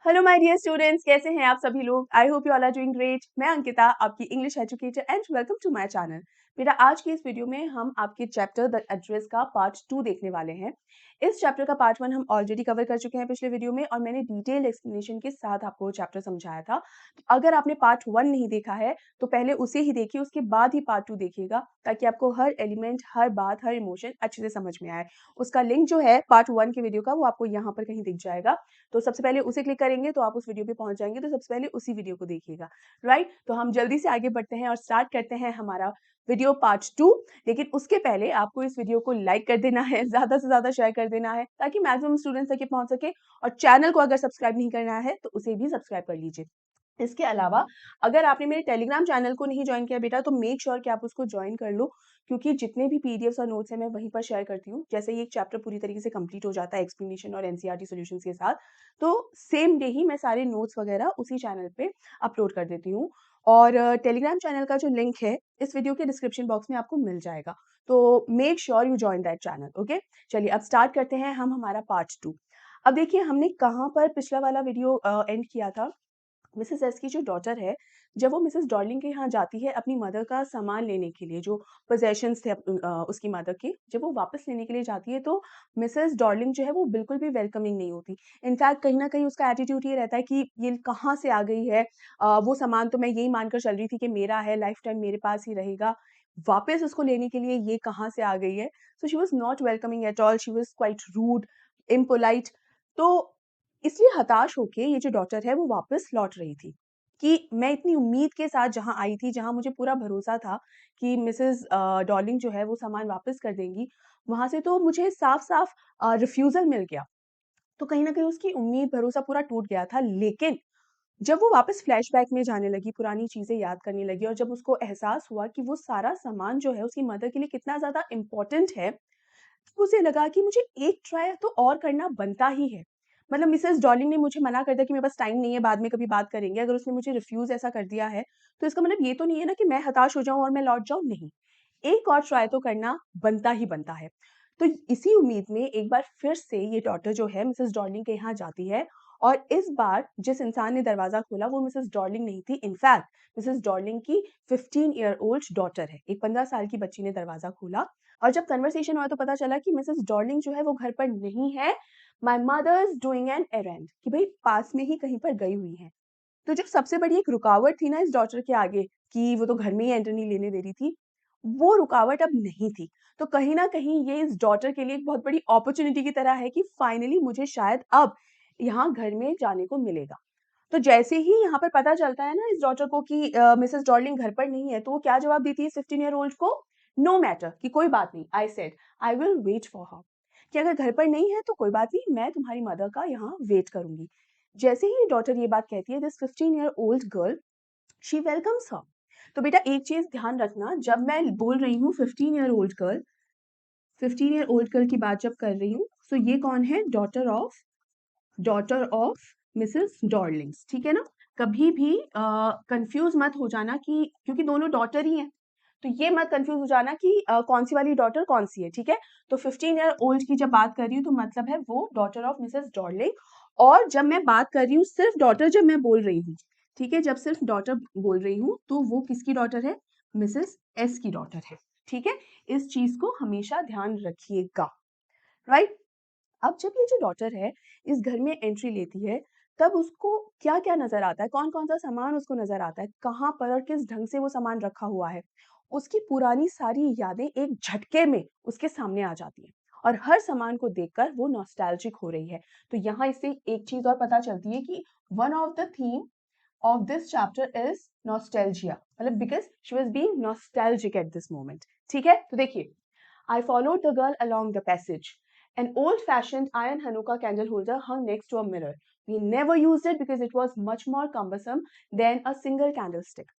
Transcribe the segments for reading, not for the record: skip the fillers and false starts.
Hello my dear students, कैसे हैं आप सभी लोग। I hope you all are doing great. मैं अंकिता, आपकी English educator and welcome to my channel. बेटा, आज की इस वीडियो में हम आपके चैप्टर द एड्रेस का पार्ट 2 देखने वाले हैं। इस चैप्टर का पार्ट 1 हम ऑलरेडी कवर कर चुके हैं पिछले वीडियो में और मैंने डिटेल एक्सप्लेनेशन के साथ आपको चैप्टर समझाया था। तो अगर आपने पार्ट 1 नहीं देखा है तो पहले उसे ही देखिए, उसके बाद ही पार्ट 2 देखिएगा, ताकि आपको हर एलिमेंट, हर बात, हर इमोशन अच्छे से समझ में आए। उसका लिंक जो है पार्ट 1 के वीडियो का, वो आपको यहाँ पर कहीं दिख जाएगा। तो सबसे पहले उसे क्लिक करेंगे तो आप उस वीडियो पे पहुंच जाएंगे, तो सबसे पहले उसी वीडियो को देखिएगा। राइट, तो हम जल्दी से आगे बढ़ते हैं और स्टार्ट करते हैं हमारा वीडियो पार्ट 2। लेकिन उसके पहले आपको इस वीडियो को लाइक कर देना है, ज्यादा से ज्यादा शेयर कर देना है, ताकि मैक्सिमम स्टूडेंट्स तक ये पहुंच सके। और चैनल को अगर सब्सक्राइब नहीं करना है तो उसे भी सब्सक्राइब कर लीजिए। इसके अलावा अगर आपने मेरे टेलीग्राम चैनल को नहीं ज्वाइन किया बेटा, तो मेक श्योर कि आप उसको ज्वाइन कर लो, क्योंकि जितने भी पीडीएफ्स और नोट्स हैं मैं वहीं पर शेयर करती हूँ। जैसे ये एक चैप्टर पूरी तरीके से कंप्लीट हो जाता है एक्सप्लेनेशन और एनसीईआरटी सॉल्यूशंस के साथ, तो सेम डे ही मैं सारे नोट्स वगैरह उसी चैनल पे अपलोड कर देती हूँ। और टेलीग्राम चैनल का जो लिंक है इस वीडियो के डिस्क्रिप्शन बॉक्स में आपको मिल जाएगा, तो make sure you join that channel. Okay, चलिए अब स्टार्ट करते हैं हम हमारा पार्ट 2। अब देखिए, हमने कहाँ पर पिछला वाला वीडियो एंड किया था। मिसेस एस की जो डॉटर है, जब वो मिसेस डॉर्लिंग के यहाँ जाती है अपनी मदर का सामान लेने के लिए, जो पोजेशंस थे उसकी मदर के, जब वो वापस लेने के लिए जाती है तो मिसेस डॉर्लिंग जो है वो बिल्कुल भी वेलकमिंग नहीं होती। इनफैक्ट कहीं ना कहीं उसका एटीट्यूड ये रहता है कि ये कहाँ से आ गई है, वो सामान तो मैं यही मानकर चल रही थी कि मेरा है, लाइफ टाइम मेरे पास ही रहेगा, वापस उसको लेने के लिए ये कहाँ से आ गई है। So she was not welcoming at all, she was quite rude, impolite. तो इसलिए हताश होके ये जो डॉटर है वो वापस लौट रही थी, कि मैं इतनी उम्मीद के साथ जहाँ आई थी, जहाँ मुझे पूरा भरोसा था कि मिसेस डॉर्लिंग जो है वो सामान वापस कर देंगी, वहां से तो मुझे साफ साफ रिफ्यूजल मिल गया। तो कहीं ना कहीं उसकी उम्मीद, भरोसा पूरा टूट गया था। लेकिन जब वो वापस फ्लैशबैक में जाने लगी, पुरानी चीजें याद करने लगी, और जब उसको एहसास हुआ कि वो सारा सामान जो है उसकी मदर के लिए कितना ज्यादा इम्पोर्टेंट है, तो उसे लगा कि मुझे एक ट्राई तो और करना बनता ही है। मतलब मिसेस डॉर्लिंग ने मुझे मना कर दिया कि मेरे पास टाइम नहीं है, बाद में कभी बात करेंगे, अगर उसने मुझे रिफ्यूज ऐसा कर दिया है, तो इसका मतलब ये तो नहीं है ना कि मैं हताश हो जाऊं और मैं लौट जाऊं। नहीं, एक और ट्राई तो करना बनता ही बनता है। तो इसी उम्मीद में एक बार फिर से ये डॉटर जो है मिसेस डॉर्लिंग के यहाँ जाती है। और इस बार जिस इंसान ने दरवाजा खोला वो मिसेस डॉर्लिंग नहीं थी। इनफैक्ट मिसेस डॉर्लिंग की 15-year-old डॉटर है, एक 15 साल की बच्ची ने दरवाजा खोला। और जब कन्वर्सेशन हुआ तो पता चला कि मिसेस डॉर्लिंग जो है वो घर पर नहीं है, my mother's doing an errand, कि भाई पास में ही कहीं पर गई हुई है। तो जो सबसे बड़ी एक रुकावट थी ना इस डॉटर के आगे, कि वो तो घर में ही एंटर नहीं लेने दे रही थी, वो रुकावट अब नहीं थी। तो कहीं ना कहीं ये इस डॉटर के लिए एक बहुत बड़ी अपॉर्चुनिटी की तरह है कि फाइनली मुझे शायद अब यहाँ घर में जाने को मिलेगा। तो जैसे ही यहाँ पर पता चलता है ना इस डॉटर को कि मिसेस डॉर्लिंग घर पर नहीं है, तो वो क्या जवाब देती है 15-year-old को? नो मैटर, कि कोई बात नहीं, I said I will wait for her, कि अगर घर पर नहीं है तो कोई बात नहीं, मैं तुम्हारी मदर का यहाँ वेट करूंगी। जैसे ही डॉटर ये बात कहती है, this 15-year-old girl, she welcomes her. तो बेटा एक चीज ध्यान रखना, जब मैं बोल रही हूँ 15-year-old गर्ल, 15-year-old गर्ल की बात जब कर रही हूँ, तो ये कौन है? डॉटर ऑफ मिसेस डॉर्लिंग्स, ठीक है ना। कभी भी कंफ्यूज मत हो जाना, कि क्योंकि दोनों डॉटर ही हैं, तो ये मत कंफ्यूज हो जाना कि कौन सी वाली डॉटर कौन सी है, ठीक है। तो 15-year-old की जब बात कर रही हूँ तो मतलब है वो डॉटर ऑफ मिसेस डॉर्लिंग। और जब मैं बात कर रही हूँ सिर्फ डॉटर, जब मैं बोल रही हूँ, ठीक है, जब सिर्फ डॉटर बोल रही हूँ तो वो किसकी डॉटर है? मिसेस एस की डॉटर है, ठीक है। इस चीज को हमेशा ध्यान रखिएगा। राइट, अब जब ये जो डॉटर है इस घर में एंट्री लेती है, तब उसको क्या क्या नजर आता है, कौन कौन सा सामान उसको नजर आता है, कहाँ पर और किस ढंग से वो सामान रखा हुआ है, उसकी पुरानी सारी यादें एक झटके में उसके सामने आ जाती हैं। और हर सामान को देखकर वो नॉस्टैल्जिक हो रही है। तो यहाँ इससे एक चीज और पता चलती है कि one of the theme of this chapter is nostalgia, मतलब because she was being nostalgic at this moment। ठीक है, तो देखिए, I followed the girl along the passage. An old-fashioned iron Hanukkah candle holder hung next to a mirror. We never used it because it was much more cumbersome than a single candlestick.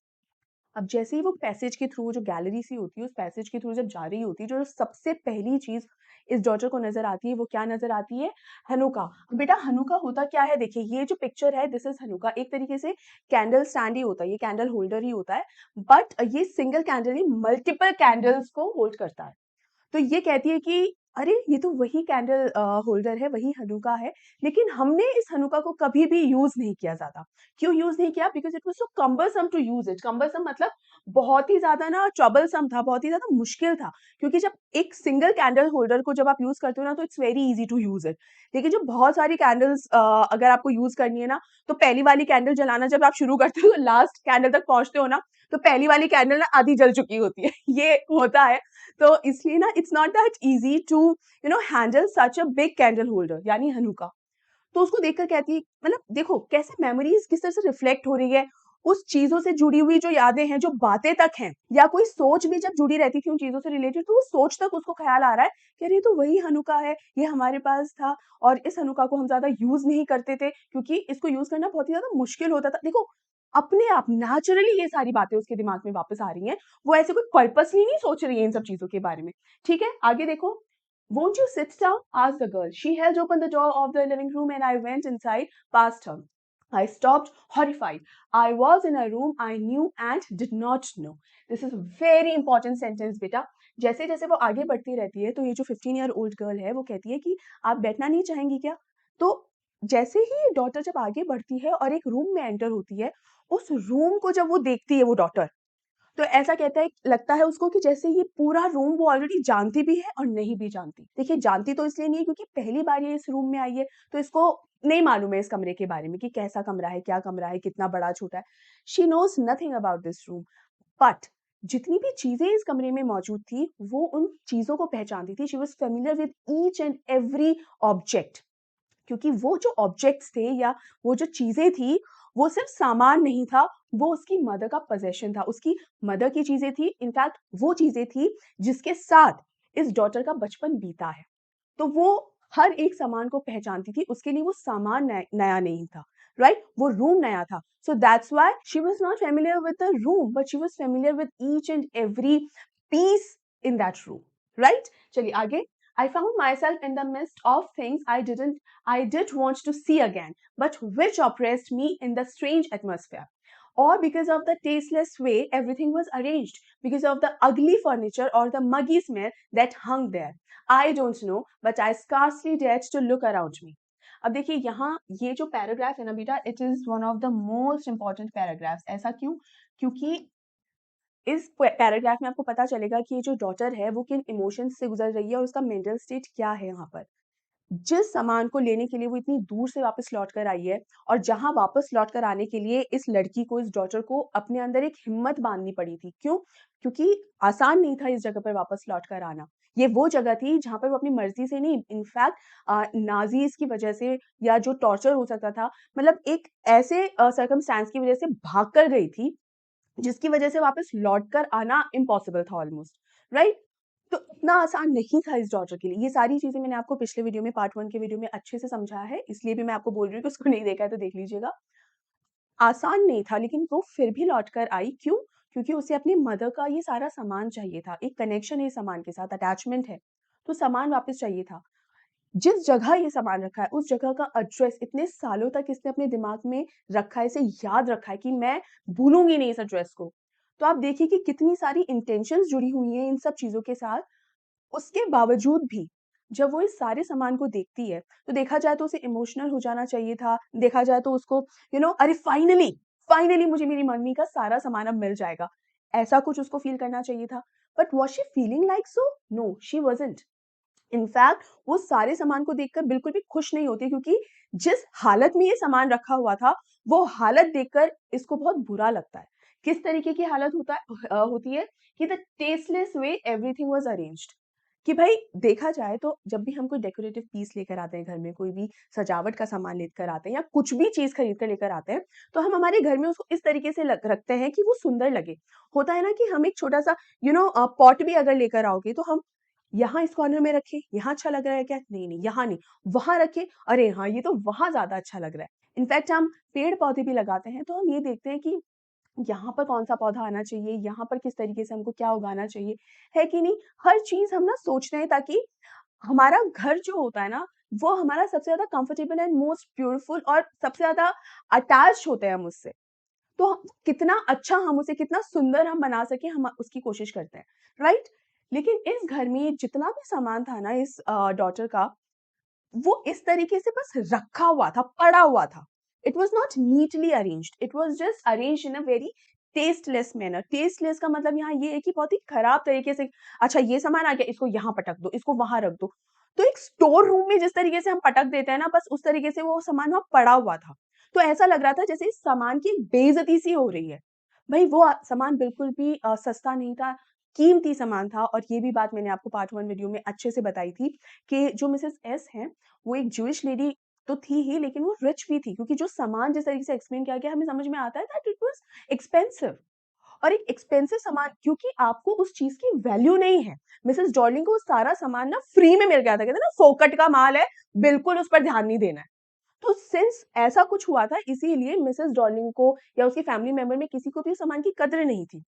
अब जैसे ही वो passage के through, जो gallery सी होती है, उस passage के through जब जा रही होती है, जो सबसे पहली चीज इस डॉटर को नजर आती है वो क्या नजर आती है? हनुका। बेटा हनुका होता क्या है? देखिए ये जो पिक्चर है, दिस इज हनुका। एक तरीके से कैंडल स्टैंड ही होता है, ये कैंडल होल्डर ही होता है, बट ये सिंगल कैंडल ही मल्टीपल कैंडल्स को होल्ड करता है। तो ये कहती है कि अरे! ये तो वही कैंडल होल्डर है, वही हनुका है, लेकिन हमने इस हनुका को कभी भी यूज़ नहीं किया ज़्यादा। क्यों यूज़ नहीं किया? Because it was so cumbersome to use it. Cumbersome मतलब बहुत ही ज़्यादा ना ट्रबलसम था, बहुत ही ज़्यादा मुश्किल था। क्योंकि जब एक सिंगल कैंडल होल्डर को जब आप यूज़ करते हो ना, तो it's very easy to use it. लेकिन जब बहुत सारी कैंडल्स अगर आपको यूज़ करनी है ना, तो पहली वाली कैंडल जलाना जब आप शुरू करते हो, लास्ट कैंडल तक पहुँचते हो ना, तो पहली वाली कैंडल ना आधी जल चुकी होती है। ये होता है। तो इसलिए ना it's not that easy to handle such a big candle holder यानी हनुका। तो उसको देखकर कहती है मतलब देखो कैसे मेमोरीज़ किस तरह से रिफ्लेक्ट हो रही है, उस चीज़ों से जुड़ी हुई जो यादें हैं, जो बातें तक हैं या कोई सोच भी जब जुड़ी रहती थी उन चीज़ों से रिलेटेड तो वो सोच तक उसको ख़्याल आ रहा है कि अरे ये तो वही हनुका है, ये हमारे पास था और इस हनुका को हम ज़्यादा यूज़ नहीं करते थे क्योंकि इसको यूज़ करना बहुत ही ज़्यादा मुश्किल होता था। देखो, अपने आप नेचुरली ये सारी बातें उसके दिमाग में वापस आ रही हैं, वो ऐसे कोई पर्पसली नहीं सोच रही है इन सब चीज़ों के बारे में। ठीक है, आगे देखो "Won't you sit down?" asked the girl. She held open the door of the living room and I went inside past her. I stopped, horrified. I was in a room I knew and did not know. This is a very important sentence, बेटा. जैसे-जैसे वो आगे बढ़ती रहती है, तो ये जो 15-year-old girl है, वो कहती है कि आप बैठना नहीं चाहेंगी क्या? तो जैसे ही डॉटर जब आगे बढ़ती है और एक रूम में एंटर होती है, उस रूम को जब वो देखती है वो डॉटर, तो ऐसा कहता है लगता है उसको कि जैसे ये पूरा रूम वो ऑलरेडी जानती भी है और नहीं भी जानती। देखिए जानती तो इसलिए नहीं है क्योंकि पहली बार ये इस रूम में आई है, तो इसको नहीं मालूम है इस कमरे के बारे में कि कैसा कमरा है, क्या कमरा है, कितना बड़ा छोटा है। She knows nothing about this room but जितनी भी चीज़ें इस कमरे में मौजूद थी, वो उन चीज़ों को पहचानती थी। She was familiar with each and every object. क्योंकि वो जो ऑब्जेक्ट्स थे या वो जो चीज़ें थी, वो सिर्फ़ सामान नहीं था, वो उसकी मदर का पॉज़ेशन था, उसकी मदर की चीज़ें थी, इनफैक्ट वो चीज़ें थी जिसके साथ इस डॉटर का बचपन बीता है। तो वो हर एक सामान को पहचानती थी, उसके लिए वो सामान नया नहीं था, राइट? वो रूम नया था। So that's why she was not familiar with the room, but she was familiar with each and every piece in that room, right? चलिए आगे। I found myself in the midst of things I did want to see again, but which oppressed me in the strange atmosphere. Or because of the tasteless way everything was arranged, because of the ugly furniture or the muggy smell that hung there. I don't know, but I scarcely dared to look around me. अब देखिए यहाँ ये जो paragraph है ना बेटा, it is one of the most important paragraphs. ऐसा क्यों? क्योंकि इस पैराग्राफ में आपको पता चलेगा कि ये जो डॉटर है वो किन इमोशंस से गुजर रही है और उसका मेंटल स्टेट क्या है यहाँ पर। जिस सामान को लेने के लिए वो इतनी दूर से वापस लौट कर आई है और जहाँ वापस लौट कर आने के लिए इस लड़की को, इस डॉटर को अपने अंदर एक हिम्मत बाँधनी पड़ी थी। क्यों? क्योंकि आसान नहीं था इस जगह पर वापस लौट कर आना। ये वो जगह थी जहाँ पर वो अपनी मर्ज़ी से नहीं, इनफैक्ट नाज़ीज़ की वजह से या जो टॉर्चर हो सकता था, मतलब एक ऐसे सर्कमस्टेंस की वजह से भाग कर गई थी जिसकी वजह से वापस लौट कर आना इम्पॉसिबल था ऑलमोस्ट, राइट? तो इतना आसान नहीं था इस डॉटर के लिए। ये सारी चीज़ें मैंने आपको पिछले वीडियो में पार्ट 1 के वीडियो में अच्छे से समझाया है, इसलिए भी मैं आपको बोल रही हूँ कि उसको नहीं देखा है तो देख लीजिएगा। आसान नहीं था लेकिन वो फिर भी लौट कर आई, क्यों? क्योंकि उसे अपनी मदर का ये सारा सामान चाहिए था, एक कनेक्शन है इस सामान के साथ, अटैचमेंट है, तो सामान वापस चाहिए था। जिस जगह ये सामान रखा है, उस जगह का एड्रेस इतने सालों तक इसने अपने दिमाग में रखा है, इसे याद रखा है कि मैं भूलूँगी नहीं इस एड्रेस को। तो आप देखिए कि कितनी सारी इंटेंशंस जुड़ी हुई हैं इन सब चीज़ों के साथ। उसके बावजूद भी जब वो इस सारे सामान को देखती है, तो देखा जाए तो उसे इमोशनल हो जाना चाहिए था। देखा जाए तो उसको अरे फाइनली, फाइनली मुझे मेरी मम्मी का सारा सामान अब मिल जाएगा। ऐसा कुछ उसको फ़ील करना चाहिए था। But was she feeling like so? No, she wasn't. In fact वो सारे सामान को देखकर बिल्कुल भी खुश नहीं होती क्योंकि जिस हालत में ये सामान रखा हुआ था, वो हालत देखकर इसको बहुत बुरा लगता है। किस तरीके की हालत होती है कि the tasteless way everything was arranged. कि भाई देखा जाए तो जब भी हम कोई डेकोरेटिव पीस लेकर आते हैं घर में, कोई भी सजावट का सामान लेकर आते हैं या कुछ भी चीज़ खरीद कर लेकर आते हैं, तो हम हमारे घर में उसको इस तरीके से रखते हैं कि वो सुंदर लगे। होता है ना कि हम एक छोटा-सा पॉट भी अगर लेकर आओगे तो हम यहाँ इस कॉर्नर में रखें, यहाँ अच्छा लग रहा है क्या? नहीं, नहीं, यहाँ नहीं, वहाँ रखें, अरे हाँ, ये तो वहाँ ज़्यादा अच्छा लग रहा है। इनफैक्ट हम पेड़-पौधे भी लगाते हैं, तो हम ये देखते हैं कि यहाँ पर कौन-सा पौधा आना चाहिए, यहाँ पर किस तरीके से हमको क्या उगाना चाहिए, है कि नहीं? हर चीज़ हम ना सोचते हैं ताकि हमारा घर जो होता है ना, वो हमारा सबसे ज़्यादा कंफर्टेबल एंड मोस्ट ब्यूटीफुल और सबसे ज़्यादा अटैच्ड होते हैं हम उससे। तो कितना अच्छा हम उसे कितना सुंदर हम बना सकें, हम उसकी कोशिश करते हैं, राइट? लेकिन इस घर में जितना भी सामान था ना इस डॉटर का, वो इस तरीके से बस रखा हुआ था, पड़ा हुआ था। It was not neatly arranged, it was just arranged in a very tasteless manner. Tasteless का मतलब यहाँ ये है कि बहुत ही खराब तरीके से, अच्छा ये सामान आ गया, इसको यहाँ पटक दो, इसको वहाँ रख दो। तो एक स्टोर रूम में जिस तरीके से हम पटक देते हैं ना, बस उस तरीके से वो सामान वहाँ पड़ा हुआ था। तो ऐसा लग रहा था जैसे इस सामान की बेइज़्ज़ती सी हो रही है। भई वो सामान बिल्कुल भी सस्ता नहीं था, कीमती सामान था, और ये भी बात मैंने आपको पार्ट 1 वीडियो में अच्छे से बताई थी कि जो मिसेज़ एस हैं, वो एक ज्यूइश लेडी तो थी ही, लेकिन वो रिच भी थी, क्योंकि जो सामान जिस तरीके से एक्सप्लेन किया गया, हमें समझ में आता है दैट इट वाज़ एक्सपेंसिव। और एक एक्सपेंसिव सामान, क्योंकि आपको उस चीज़ की वैल्यू नहीं है। मिसेज़ डॉर्लिंग को वो सारा सामान ना फ्री में मिल गया था, कहते हैं ना फोकट का माल है, बिल्कुल उस पर ध्यान नहीं देना है। तो सिंस ऐसा कुछ हुआ था, इसीलिए मिसेज़ डॉर्लिंग को या उसकी फैमिली मेंबर में किसी को भी उस सामान की कदर नहीं थी।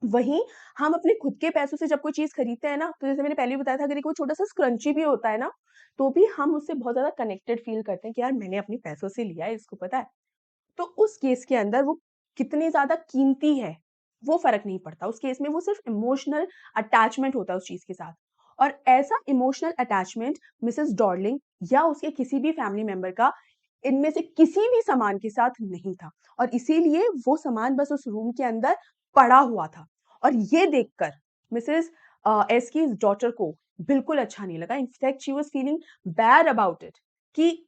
वहीं हम अपने खुद के पैसों से जब कोई चीज़ खरीदते हैं ना, तो जैसे मैंने पहले भी बताया था, अगर ये कोई छोटा-सा स्क्रंची भी होता है ना, तो भी हम उससे बहुत ज़्यादा कनेक्टेड फ़ील करते हैं कि यार मैंने अपने पैसों से लिया है, इसको पता है। तो उस केस के अंदर वो कितनी ज़्यादा कीमती है, वो फ़र्क नहीं पड़ता। उस केस में वो सिर्फ़ इमोशनल अटैचमेंट होता है उस चीज़ के साथ। और ऐसा इमोशनल अटैचमेंट मिसेज़ डॉर्लिंग या उसके किसी भी फैमिली मेंबर का इनमें से किसी भी सामान के साथ नहीं था, और इसीलिए वो सामान बस उस रूम के अंदर पड़ा हुआ था। और ये देखकर मिसेज़ एस की डॉटर को बिल्कुल अच्छा नहीं लगा। In fact she was feeling bad about it कि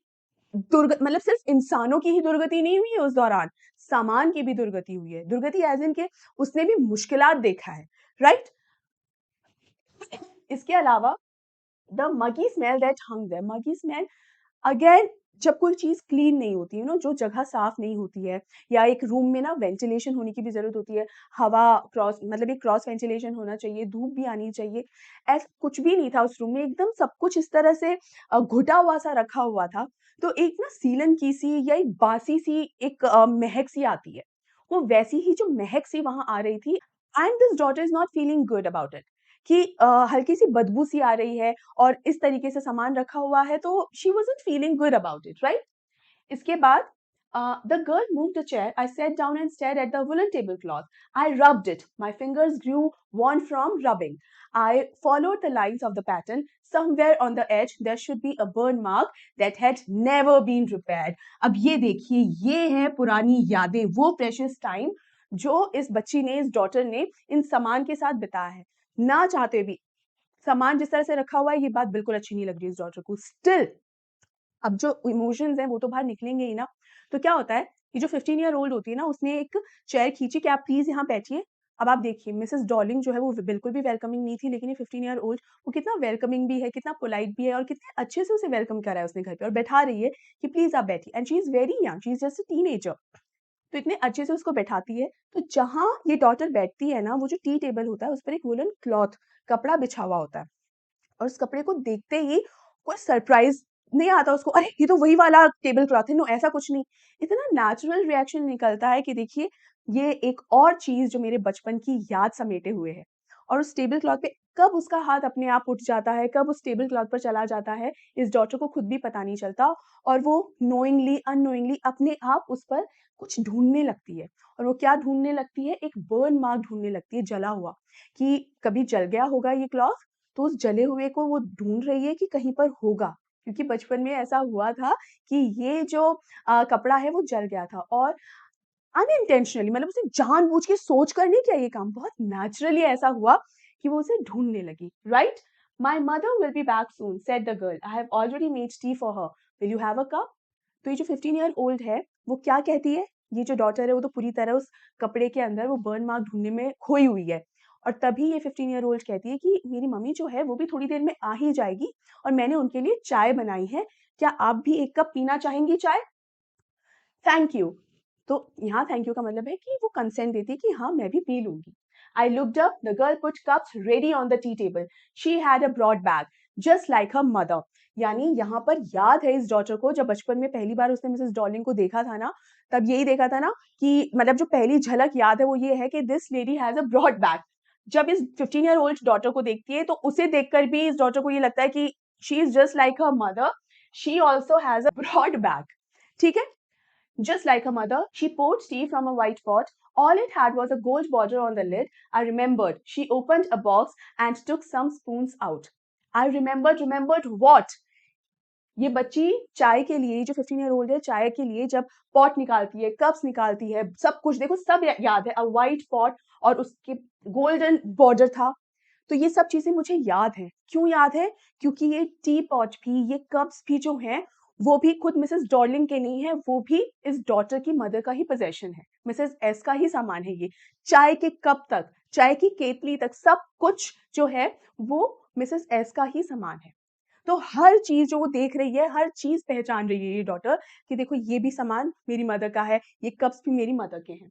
मतलब सिर्फ़ इंसानों की ही दुर्गति नहीं हुई है उस दौरान, सामान की भी दुर्गति हुई है। दुर्गति ऐज़ इन के उसने भी मुश्किलात देखा है, राइट? इसके अलावा the muggy smell that hung there, muggy smell again, जब कोई चीज़ क्लीन नहीं होती है ना, जो जगह साफ नहीं होती है, या एक रूम में ना वेंटिलेशन होने की भी ज़रूरत होती है, हवा क्रॉस, मतलब एक क्रॉस वेंटिलेशन होना चाहिए, धूप भी आनी चाहिए, ऐसा कुछ भी नहीं था उस रूम में, एकदम सब कुछ इस तरह से घुटा हुआ-सा रखा हुआ था। तो एक ना सीलन की सी या एक बासी-सी एक महक सी आती है, वो वैसी ही जो महक सी वहाँ आ रही थी, and this daughter is not feeling good about it कि हल्की-सी बदबू सी आ रही है, और इस तरीके से सामान रखा हुआ है, तो she wasn't feeling good about it, right? इसके बाद the girl moved a chair, I sat down and stared at the woollen table cloth, I rubbed it, my fingers grew warm from rubbing, I followed the lines of the pattern, somewhere on the edge there should be a burn mark that had never been repaired. अब ये देखिए, ये है पुरानी यादें, वो precious time जो इस बच्ची ने, इस डॉटर ने इन सामान के साथ बिताया है, ना चाहते भी। सामान जिस तरह से रखा हुआ है, ये बात बिल्कुल अच्छी नहीं लग रही है इस डॉटर को। स्टिल अब जो इमोशंस हैं वो तो बाहर निकलेंगे ही ना। तो क्या होता है, ये जो 15 ईयर ओल्ड होती है ना, उसने एक चेयर खींची कि आप प्लीज़ यहाँ बैठिए। अब आप देखिए मिसेज़ डॉर्लिंग जो है वो बिल्कुल भी वेलकमिंग नहीं थी, लेकिन ये 15 ईयर ओल्ड वो कितना वेलकमिंग भी है, कितना पोलाइट भी है, और कितने अच्छे से उसे वेलकम करा है उसने घर पे, और बैठा रही है कि प्लीज़ आप बैठिए, and she is very young, she is just a teenager. तो इतने अच्छे से उसको बैठाती है, तो जहाँ ये डॉटर बैठती है ना, वो जो टी टेबल होता है उस पर एक वूलन क्लॉथ, कपड़ा बिछा हुआ होता है। और उस कपड़े को देखते ही कोई सरप्राइज़ नहीं आता उसको, अरे! ये तो वही वाला टेबल क्लॉथ है, नो ऐसा कुछ नहीं। इतना नेचुरल रिएक्शन निकलता है कि देखिए, ये एक और चीज़ जो मेरे बचपन की याद समेटे हुए है। और उस टेबल क्लॉथ पे कब उसका हाथ अपने आप उठ जाता है, कब उस टेबल क्लॉथ पर चला जाता है, इस डॉटर को खुद भी पता नहीं चलता, और वो नोइंगली, अननोइंगली अपने आप उस पर कुछ ढूँढने लगती है। और वो क्या ढूँढने लगती है, एक बर्न मार्क ढूँढने लगती है, जला हुआ, कि कभी जल गया होगा ये क्लॉथ, तो उस जले हुए को वो ढूँढ रही है कि कहीं पर होगा। क्योंकि बचपन में ऐसा हुआ था कि ये जो कपड़ा है वो जल गया था, और अनइंटेंशनली, मतलब उसने जानबूझ के सोच कर नहीं किया ये काम, बहुत नेचुरली ऐसा हुआ कि वो उसे ढूँढने लगी, right? My mother will be back soon said the girl, I have already made tea for her, will you have a cup? तो ये जो 15 ईयर ओल्ड है, वो क्या कहती है? ये जो डॉटर है वो तो पूरी तरह उस कपड़े के अंदर वो बर्न मार्क ढूँढने में खोई हुई है। और तभी ये 15 ईयर ओल्ड कहती है कि मेरी मम्मी जो है वो भी थोड़ी देर में आ ही जाएगी, और मैंने उनके लिए चाय बनाई है। क्या आप भी 1 कप पीना चाहेंगी चाय? Thank you. तो यहाँ थैंक यू का मतलब है कि वो कंसेंट देती है कि हाँ, मैं भी पी लूँगी। I looked up, the girl put cups ready on the tea table. She had a broad bag, just like her mother. यानी यहाँ पर याद है इस डॉटर को, जब बचपन में पहली बार उसने मिसेस डॉर्लिंग को देखा था ना, तब यही देखा था ना कि मतलब जो पहली झलक याद है वो ये है कि this lady has a broad bag. जब इस 15 ईयर ओल्ड डॉटर को देखती है, तो उसे देखकर भी इस डॉटर को ये लगता है कि she is just like her mother, she also has a broad bag. ठीक है? Just like her mother, she poured tea from a white pot All it had was a gold border on the lid. I remembered. She opened a box and took some spoons out. I remembered what? ये बच्ची चाय के लिए, जो 15 year old है, चाय के लिए जब पॉट निकालती है, कप्स निकालती है, सब कुछ देखो, सब याद है। अ व्हाइट पॉट और उसके गोल्डन बॉर्डर था। तो ये सब चीजें मुझे याद हैं। क्यों याद है? क्योंकि ये टी पॉट भी, ये कप्स भी जो हैं, वो भी खुद मिसेस डॉर्लिंग के नहीं है, वो भी इस डॉटर की मदर का ही पोजेशन है। मिसेस एस का ही सामान है ये। चाय के कप तक, चाय की केतली तक, सब कुछ जो है वो मिसेस एस का ही सामान है। तो हर चीज जो वो देख रही है, हर चीज पहचान रही है ये डॉटर कि देखो ये भी सामान मेरी मदर का है, ये कप्स भी मेरी मदर के हैं।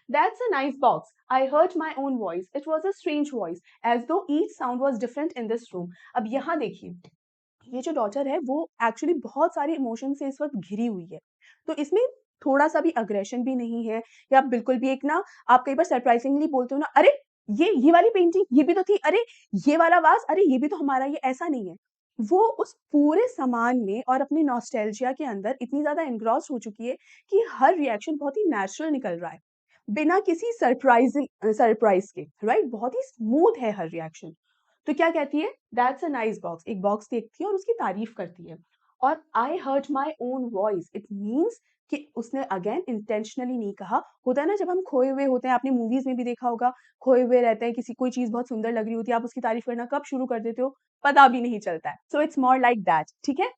That's a nice box. I heard my own voice. It was a strange voice, as though each sound was different in this room. अब यहाँ देखिए, ये जो डॉटर है वो एक्चुअली बहुत सारे इमोशन से इस वक्त घिरी हुई है। तो इसमें थोड़ा सा भी अग्रेशन भी नहीं है, या बिल्कुल भी एक ना, आप कई बार सरप्राइजिंगली बोलते हो ना, अरे ये वाली पेंटिंग ये भी तो थी, अरे ये वाला वाज, अरे ये भी तो हमारा, ये ऐसा नहीं है। वो उस पूरे सामान में और अपनी नॉस्टैल्जिया के अंदर इतनी ज्यादा एनग्रॉस्ड हो चुकी है कि हर रिएक्शन बहुत ही नेचुरल निकल रहा है, बिना किसी सरप्राइज के, राइट? बहुत ही स्मूथ है हर रिएक्शन। तो क्या कहती है? That's a nice box. एक बॉक्स देखती है और उसकी तारीफ करती है। और I heard my own voice, it means कि उसने अगेन इंटेंशनली नहीं कहा। होता है ना, जब हम खोए हुए होते हैं, आपने मूवीज में भी देखा होगा, खोए हुए रहते हैं, किसी कोई चीज बहुत सुंदर लग रही होती है, आप उसकी तारीफ करना कब शुरू कर देते हो पता भी नहीं चलता है। So it's more like that, ठीक है?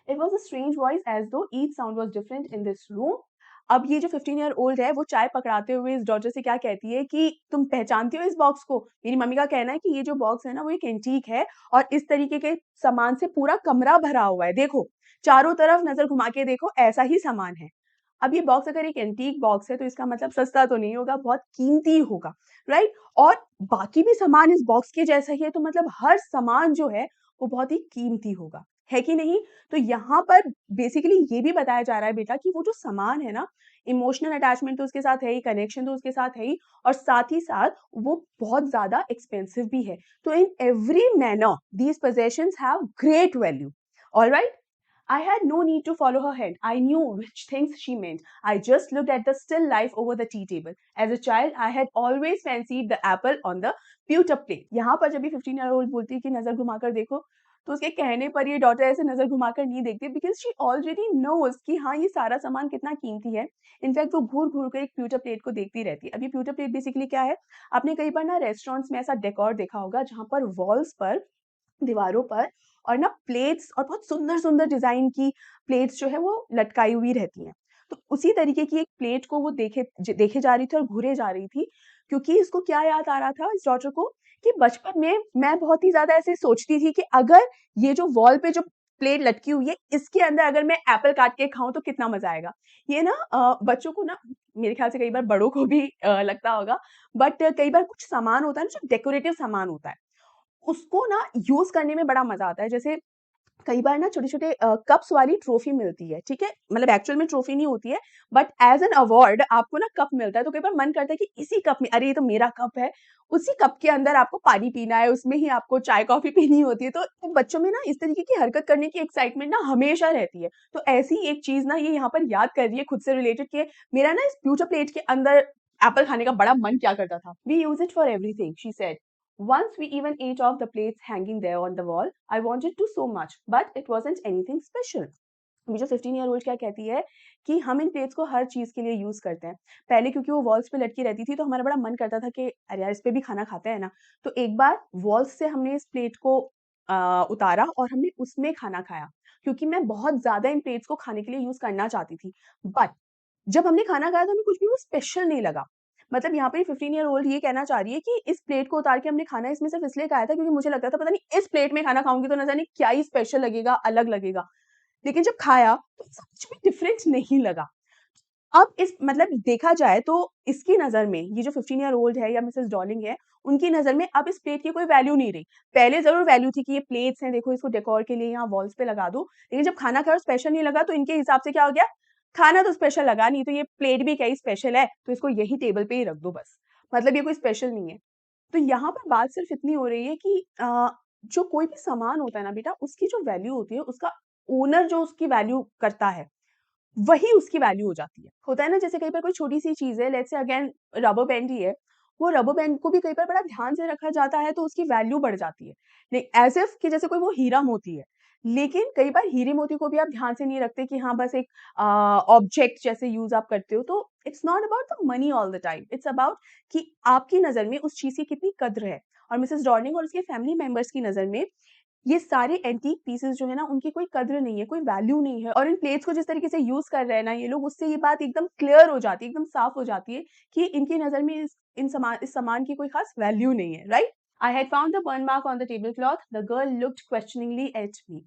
It was a strange voice as though each sound was different in this room. अब ये जो 15 ईयर ओल्ड है वो चाय पकड़ाते हुए इस डॉटर से क्या कहती है कि तुम पहचानती हो इस बॉक्स को? मेरी मम्मी का कहना है कि ये जो बॉक्स है ना वो एक एंटीक है, और इस तरीके के सामान से पूरा कमरा भरा हुआ है। देखो, चारों तरफ नजर घुमा के देखो, ऐसा ही सामान है। अब ये बॉक्स अगर एक एंटीक बॉक्स है तो इसका मतलब सस्ता तो नहीं होगा, बहुत कीमती होगा, राइट? और बाकी भी सामान इस बॉक्स के जैसा ही है, तो मतलब हर सामान जो है वो बहुत ही कीमती होगा, है कि नहीं? तो यहाँ पर बेसिकली ये भी बताया जा रहा है बेटा कि वो जो सामान है ना, इमोशनल अटैचमेंट तो उसके साथ है ही, कनेक्शन तो उसके साथ है ही, और साथ ही साथ वो बहुत ज्यादा एक्सपेंसिव भी है। तो in every manner these possessions have great value. Alright? I had no need to follow her head. I knew which things she meant. I just looked at the still life over the tea table. As a child, I had always fancied the apple on the pewter plate. यहाँ पर जब ये 15 year old बोलती है कि नजर घुमाकर देखो, तो उसके कहने पर ये डॉटर ऐसे नजर घुमाकर नहीं देखती, बिकॉज शी ऑलरेडी नोज कि हाँ ये सारा सामान कितना कीमती है। इनफैक्ट वो घूर घूर कर एक प्यूटर प्लेट को देखती रहती है। अब ये प्यूटर प्लेट बेसिकली क्या है? आपने कई बार ना रेस्टोरेंट्स में ऐसा डेकोर देखा होगा जहाँ पर वॉल्स पर, दीवारों पर, और ना प्लेट्स, और बहुत सुंदर सुंदर डिजाइन की प्लेट्स जो है वो लटकाई हुई रहती हैं। तो उसी तरीके की एक प्लेट को वो देखे जा रही थी और घूरे जा रही थी, क्योंकि इसको क्या याद आ रहा था इस डॉटर को कि बचपन में मैं बहुत ही ज्यादा ऐसे सोचती थी कि अगर ये जो वॉल पे जो प्लेट लटकी हुई है इसके अंदर अगर मैं एप्पल काट के खाऊं तो कितना मजा आएगा। ये ना बच्चों को ना, मेरे ख्याल से कई बार बड़ों को भी लगता होगा, बट कई बार कुछ सामान होता है ना जो डेकोरेटिव सामान होता है, उसको ना यूज़ करने में बड़ा मज़ा आता है। जैसे कई बार ना छोटे-छोटे कप्स वाली ट्रॉफी मिलती है, ठीक है? मतलब एक्चुअल में ट्रॉफी नहीं होती है, बट एज़ एन अवार्ड आपको ना कप मिलता है, तो कई बार मन करता है कि इसी कप में, अरे ये तो मेरा कप है, उसी कप के अंदर आपको पानी पीना है, उसमें ही आपको चाय-कॉफ़ी पीनी होती है। तो बच्चों में ना इस तरीके की हरकत करने की एक्साइटमेंट ना हमेशा रहती है। तो ऐसी ही एक चीज़ ना ये यहाँ पर याद कर रही है खुद से रिलेटेड कि मेरा ना इस फ्यूचर प्लेट के अंदर एप्पल खाने का बड़ा मन किया करता था। We use it for everything, she said. Once we even ate off the plates hanging there on the wall. I wanted to so much, but it wasn't anything special. अभी जो 15 ईयर ओल्ड क्या कहती है कि हम इन plates को हर चीज के लिए यूज करते हैं। पहले क्योंकि वो वॉल्स पे लटकी रहती थी तो हमारा बड़ा मन करता था कि अरे यार इस पे भी खाना खाते हैं ना। तो एक बार वॉल्स से हमने इस प्लेट को उतारा और हमने उसमें खाना खाया, क्योंकि मैं बहुत ज्यादा इन प्लेट्स को खाने के लिए यूज करना चाहती थी। बट जब हमने खाना खाया तो हमें कुछ भी वो स्पेशल नहीं लगा। मतलब यहाँ पे 15 ईयर ओल्ड ये कहना चाह रही है कि इस प्लेट को उतार के हमने खाना इसमें सिर्फ इसलिए खाया था क्योंकि मुझे लगता था पता नहीं इस प्लेट में खाना खाऊंगी तो न जाने क्या ही स्पेशल लगेगा, अलग लगेगा। लेकिन जब खाया तो ऐसा कुछ भी डिफरेंट नहीं लगा। अब इस मतलब देखा जाए तो इसकी नज़र में ये जो 15 ईयर ओल्ड है या मिसेस डॉर्लिंग है, उनकी नज़र में अब इस प्लेट की कोई वैल्यू नहीं रही। पहले ज़रूर वैल्यू थी कि ये प्लेट्स हैं, देखो इसको डेकोर के लिए यहाँ वॉल्स पे लगा दो। लेकिन जब खाना खाया और स्पेशल नहीं लगा तो इनके हिसाब से क्या हो गया, खाना तो स्पेशल लगा नहीं, तो ये प्लेट भी क्या ही स्पेशल है, तो इसको यही टेबल पे ही रख दो बस। मतलब ये कोई स्पेशल नहीं है। तो यहाँ पर बात सिर्फ इतनी हो रही है कि जो कोई भी सामान होता है ना बेटा, उसकी जो वैल्यू होती है, उसका ओनर जो उसकी वैल्यू करता है, वही उसकी वैल्यू हो जाती है। होता है ना, जैसे कई बार कोई छोटी-सी चीज़ है, let's say again rubber band ही है, वो रबर बैंड को भी कई बार बड़ा ध्यान से रखा जाता है तो उसकी वैल्यू बढ़ जाती है। एज़ इफ कि जैसे कोई वो हीरा मोती है, लेकिन कई बार हीरे मोती को भी आप ध्यान से नहीं रखते कि हाँ, बस एक ऑब्जेक्ट जैसे यूज़ आप करते हो, तो it's not about the money all the time, it's about कि आपकी नज़र में उस चीज़ की कितनी कद्र है। और मिसेस डॉर्निंग और उसके फैमिली मेंबर्स की नज़र में ये सारे एंटीक पीसेस जो है ना, उनकी कोई कद्र नहीं है, कोई वैल्यू नहीं है, और इन प्लेट्स को जिस तरीके से यूज़ कर रहे हैं ना ये लोग, उससे ये बात एकदम क्लियर हो जाती है, एकदम साफ हो जाती है कि इनकी नज़र में इस सामान की कोई खास वैल्यू नहीं है, right? I had found the burn mark on the table cloth, the girl looked questioningly at me.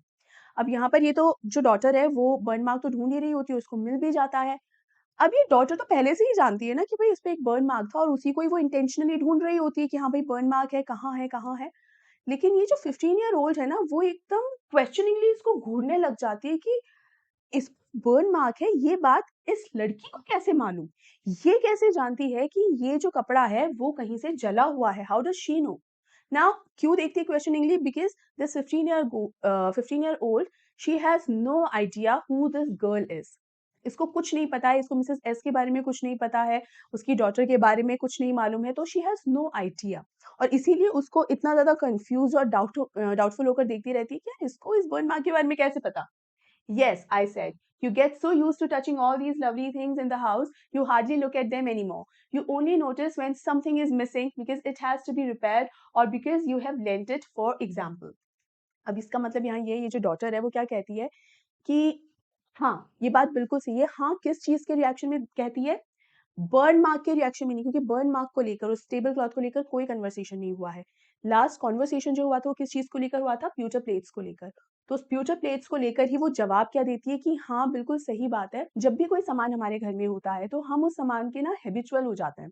अब यहाँ पर ये तो जो डॉटर है वो बर्न मार्क तो ढूँढ ही रही होती है, उसको मिल भी जाता है। अब ये डॉटर तो पहले से ही जानती है ना कि भई इस पे एक बर्न मार्क था, और उसी को ही वो इंटेंशनली ढूँढ रही होती है कि हाँ, भई बर्न मार्क है, कहाँ है, कहाँ है? लेकिन ये जो 15 ईयर ओल्ड है ना, वो एकदम क्वेश्चनिंगली इसको घूरने लग जाती है कि इस बर्न मार्क है, ये बात इस लड़की को कैसे मालूम? ये कैसे जानती है कि ये जो कपड़ा है वो कहीं से जला हुआ है? How does she know? Now क्यों देखती है questioningly? Because this 15 year old, she has no idea who this girl is. इसको कुछ नहीं पता है, इसको मिसेस एस के बारे में कुछ नहीं पता है, उसकी डॉटर के बारे में कुछ नहीं मालूम है, तो शी हैज़ नो आइडिया, और इसीलिए उसको इतना ज़्यादा कन्फ्यूज़ और डाउटफुल होकर देखती रहती है कि इसको इस बर्न मार्क के बारे में कैसे पता? Yes, I said. You get so used to touching all these lovely things in the house, you hardly look at them anymore. You only notice when something is missing because it has to be repaired or because you have lent it, for example. अब इसका मतलब यहाँ ये जो daughter है वो क्या कहती है कि हाँ, ये बात बिल्कुल सही है। हाँ, किस चीज़ के रिएक्शन में कहती है? बर्न मार्क के रिएक्शन में नहीं, क्योंकि बर्न मार्क को लेकर, उस टेबल क्लॉथ को लेकर कोई कन्वर्सेशन नहीं हुआ है। लास्ट कन्वर्सेशन जो हुआ था वो किस चीज़ को लेकर हुआ था? pewter प्लेट्स को लेकर। तो उस pewter प्लेट्स को लेकर ही वो जवाब क्या देती है कि हाँ, बिल्कुल सही बात है। जब भी कोई सामान हमारे घर में होता है तो हम उस सामान के ना हैबिचुअल हो जाते हैं।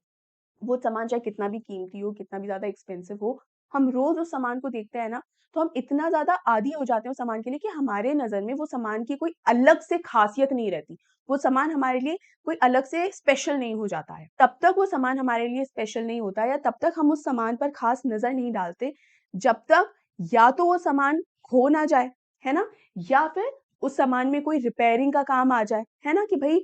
वो सामान चाहे कितना भी कीमती हो, कितना भी ज़्यादा एक्सपेंसिव हो, हम रोज़ उस सामान को देखते हैं ना, तो हम इतना ज़्यादा आदी हो जाते हैं उस सामान के लिए कि हमारे नज़र में वो सामान की कोई अलग से ख़ासियत नहीं रहती। वो सामान हमारे लिए कोई अलग से स्पेशल नहीं हो जाता है। तब तक वो सामान हमारे लिए स्पेशल नहीं होता, या तब तक हम उस सामान पर ख़ास नज़र नहीं डालते, जब तक या तो वो सामान खो ना जाए, है ना? या फिर उस सामान में कोई रिपेयरिंग का काम आ जाए, है ना? कि भई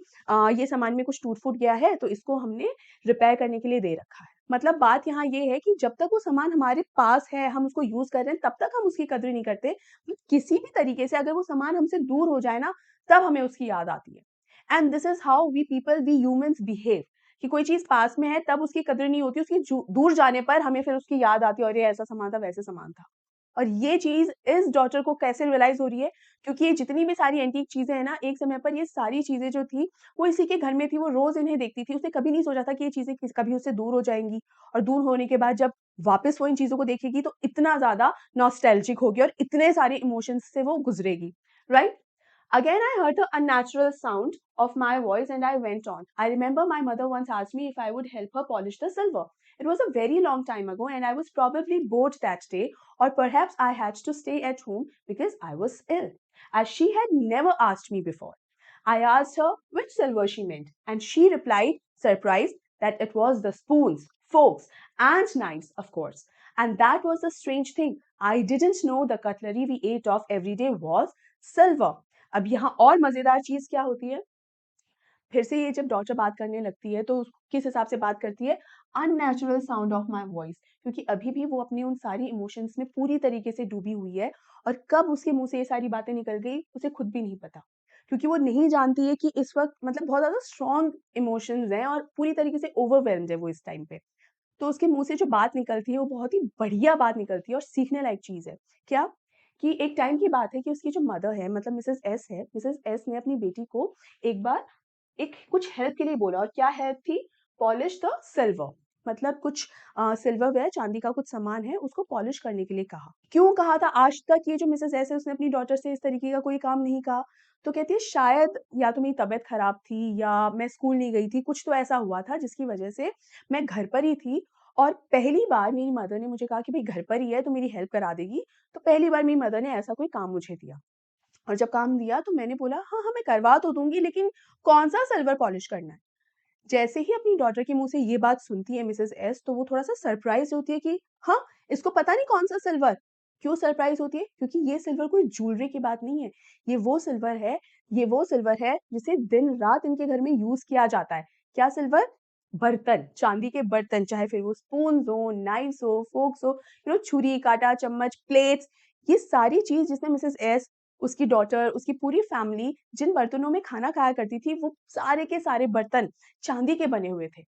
ये सामान में कुछ टूट-फूट गया है, तो इसको हमने रिपेयर करने के लिए दे रखा है। मतलब बात यहाँ ये है कि जब तक वो सामान हमारे पास है, हम उसको यूज़ कर रहे हैं, तब तक हम उसकी कदर नहीं करते। किसी भी तरीके से अगर वो सामान हमसे दूर हो जाए ना, तब हमें उसकी याद आती है। And this is how we people, we humans behave, कि कोई चीज़ पास में है तब उसकी कदर नहीं होती, उसकी दूर जाने पर हमें फिर उसकी याद आती है, अरे ऐसा सामान था, वैसे सामान था। और ये चीज़ इस डॉटर को कैसे रियलाइज़ हो रही है? क्योंकि ये जितनी भी सारी एंटीक चीज़ें हैं ना, एक समय पर ये सारी चीज़ें जो थी, वो इसी के घर में थी, वो रोज़ इन्हें देखती थी। उसने कभी नहीं सोचा था कि ये चीज़ें कभी उससे दूर हो जाएँगी, और दूर होने के बाद जब वापस वो इन चीज़ों को देखेगी तो इतना ज़्यादा नॉस्टैल्जिक होगी और इतने सारे इमोशंस से वो गुज़रेगी, right? Again, I heard the unnatural sound of my voice and I went on. I remember my mother once asked me if I would help her polish the silver. It was a very long time ago and I was probably bored that day, or perhaps I had to stay at home because I was ill, as she had never asked me before. I asked her which silver she meant, and she replied, surprised, that it was the spoons, forks, and knives, of course. And that was the strange thing. I didn't know the cutlery we ate off every day was silver. अब यहाँ और मज़ेदार चीज़ क्या होती है, फिर से ये जब डॉटर बात करने लगती है, तो किस हिसाब से बात करती है? Unnatural sound of my voice, क्योंकि अभी भी वो अपनी उन सारी इमोशंस में पूरी तरीके से डूबी हुई है, और कब उसके मुँह से ये सारी बातें निकल गई, उसे खुद भी नहीं पता। क्योंकि वो नहीं जानती है कि इस वक़्त मतलब बहुत ज़्यादा स्ट्रॉन्ग इमोशंस हैं और पूरी तरीके से ओवरवेल्म्ड है वो इस टाइम पे। तो उसके मुँह से जो बात निकलती है वो बहुत ही बढ़िया बात निकलती है और सीखने लायक चीज़ है। क्या? कि एक टाइम की बात है कि उसकी जो मदर है, मतलब मिसेज़ एस है, मिसेज़ एस ने अपनी बेटी को एक बार एक कुछ हेल्प के लिए बोला, और क्या हेल्प थी? पॉलिश द सिल्वर, मतलब कुछ सिल्वरवेयर, चांदी का कुछ सामान है, उसको पॉलिश करने के लिए कहा। क्यों कहा था? आज तक ये जो मिसेज़ एस है उसने अपनी डॉटर से इस तरीके का कोई काम नहीं कहा। तो कहती है शायद या तो मेरी तबीयत खराब थी या मैं स्कूल नहीं गई थी, कुछ तो ऐसा हुआ था जिसकी वजह से मैं घर पर ही थी, और पहली बार मेरी मदर ने मुझे कहा कि भई घर पर ही है तो मेरी हेल्प करा देगी। तो पहली बार मेरी मदर ने ऐसा कोई काम मुझे दिया। और जब काम दिया तो मैंने बोला, हाँ, हाँ, मैं करवा तो दूँगी, लेकिन कौन-सा सिल्वर पॉलिश करना है? जैसे ही अपनी डॉटर के मुँह से ये बात सुनती है मिसेज़ एस, तो वो थोड़ा-सा सरप्राइज़ होती है कि हाँ, इसको पता नहीं कौन-सा सिल्वर। क्यों सरप्राइज़ होती है? क्योंकि ये सिल्वर कोई ज्वेलरी की बात नहीं है। ये वो सिल्वर है ये वो सिल्वर है जिसे दिन रात इनके घर में यूज किया जाता है। क्या सिल्वर? बर्तन, चांदी के बर्तन, चाहे फिर वो स्पून्स हो, नाइफ्स हो, फोक्स हो, छुरी, कांटा, चम्मच, प्लेट्स, ये सारी चीज जिसमें मिसेस एस, उसकी डॉटर, उसकी पूरी फैमिली जिन बर्तनों में खाना खाया करती थी, वो सारे के सारे बर्तन चांदी के बने हुए थे।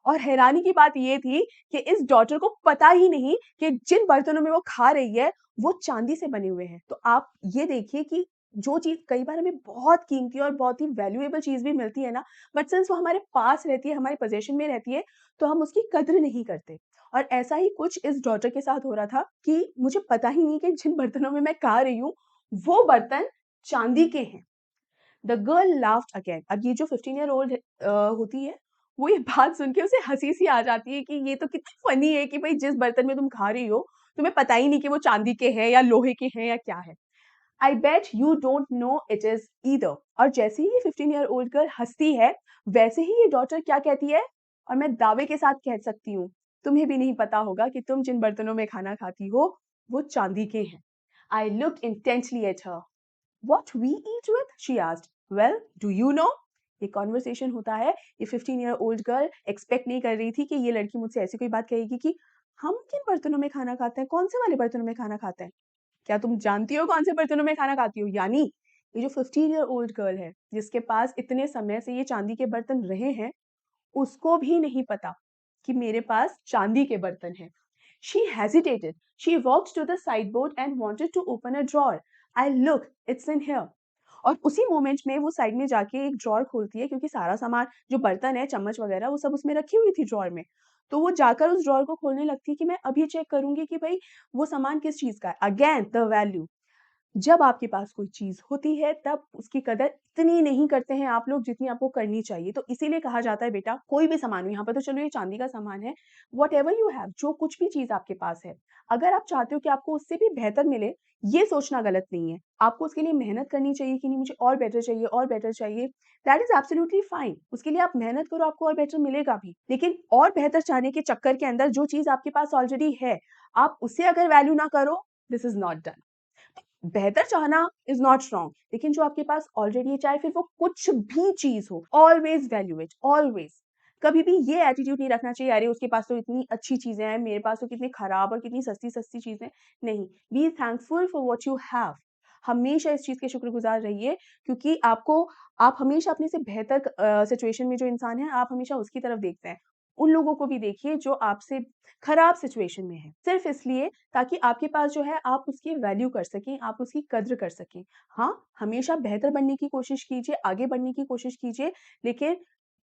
और हैरानी की बात ये थी कि इस डॉटर को पता ही नहीं कि जिन बर्तनों में वो खा रही है, वो चांदी से बने हुए हैं। तो आप ये देखिए कि जो चीज़ कई बार हमें बहुत कीमती और बहुत ही वैल्यूएबल चीज़ भी मिलती है ना, बट सिंस वो हमारे पास रहती है, हमारे पोज़ेशन में रहती है, तो हम उसकी कद्र नहीं करते। और ऐसा ही कुछ इस डॉटर के साथ हो रहा था कि मुझे पता ही नहीं कि जिन बर्तनों में मैं खा रही हूँ, वो बर्तन चांदी के हैं। The girl laughed again. अब ये जो 15 ईयर ओल्ड होती है, वो ये बात सुन के उसे हँसी-सी आ जाती है कि ये तो कितना फ़नी है कि भई जिस बर्तन में तुम खा रही हो, तुम्हें पता ही नहीं कि वो चांदी के हैं या लोहे के हैं या क्या है। I bet you don't know it is either. और जैसे ही ये 15 ईयर ओल्ड गर्ल हँसती है, वैसे ही ये डॉटर क्या कहती है, और मैं दावे के साथ कह सकती हूँ, तुम्हें भी नहीं पता होगा कि तुम जिन बर्तनों में खाना खाती हो, वो चांदी के हैं। I looked intensely at her. What we eat with? She asked. Well, do you know? ये कॉन्वर्सेशन होता है। ये 15 ईयर ओल्ड गर्ल एक्सपेक्ट नहीं कर रही थी कि ये लड़की मुझसे ऐसी कोई बात कहेगी कि हम किन बर्तनों में खाना खाते हैं, कौन से वाले बर्तनों में खाना खाते हैं। क्या तुम जानती हो कौन से बर्तनों में खाना खाती हो? यानी ये जो 15 ईयर ओल्ड गर्ल है, जिसके पास इतने समय से ये चांदी के बर्तन रहे हैं, उसको भी नहीं पता कि मेरे पास चांदी के बर्तन हैं। She hesitated. She walked to the sideboard and wanted to open a drawer. I look, it's in here. और उसी मोमेंट में वो साइड में जाके एक ड्रॉअर खोलती है, क्योंकि सारा सामान जो बर्तन है, चम्मच वगैरह, वो सब उसमें रखी हुई थी ड्रॉअर में। तो वो जाकर उस ड्रॉअर को खोलने लगती है कि मैं अभी चेक करूँगी कि भई वो सामान किस चीज़ का है। Again the value. जब आपके पास कोई चीज़ होती है, तब उसकी कदर इतनी नहीं करते हैं आप लोग जितनी आपको करनी चाहिए। तो इसीलिए कहा जाता है बेटा, कोई भी सामान हो, यहाँ पर तो चलो ये चांदी का सामान है, व्हाटएवर यू हैव, जो कुछ भी चीज़ आपके पास है, अगर आप चाहते हो कि आपको उससे भी बेहतर मिले, ये सोचना गलत नहीं है। आपको उसके लिए मेहनत करनी चाहिए कि नहीं, मुझे और बेटर चाहिए, और बेटर चाहिए, दैट इज़ एब्सोल्यूटली फाइन। उसके लिए आप मेहनत करो, आपको और बेटर मिलेगा भी। लेकिन और बेहतर चाहने के चक्कर के अंदर जो चीज़ आपके पास ऑलरेडी है, आप उसे अगर वैल्यू ना करो, दिस इज़ नॉट डन। बेहतर चाहना इज नॉट रॉन्ग, लेकिन जो आपके पास ऑलरेडी है, चाहे फिर वो कुछ भी चीज हो, ऑलवेज वैल्यू इट, ऑलवेज। कभी भी ये एटीट्यूड नहीं रखना चाहिए, अरे उसके पास तो इतनी अच्छी चीजें हैं, मेरे पास तो कितनी खराब और कितनी सस्ती सस्ती चीजें। नहीं, be thankful for what you have. हमेशा इस चीज के शुक्रगुजार रहिए, क्योंकि आप हमेशा अपने से बेहतर सिचुएशन में जो इंसान है, आप हमेशा उसकी तरफ देखते हैं। उन लोगों को भी देखिए जो आपसे खराब सिचुएशन में है, सिर्फ इसलिए ताकि आपके पास जो है आप उसकी वैल्यू कर सकें, आप उसकी कद्र कर सकें। हाँ, हमेशा बेहतर बनने की कोशिश कीजिए, आगे बढ़ने की कोशिश कीजिए, लेकिन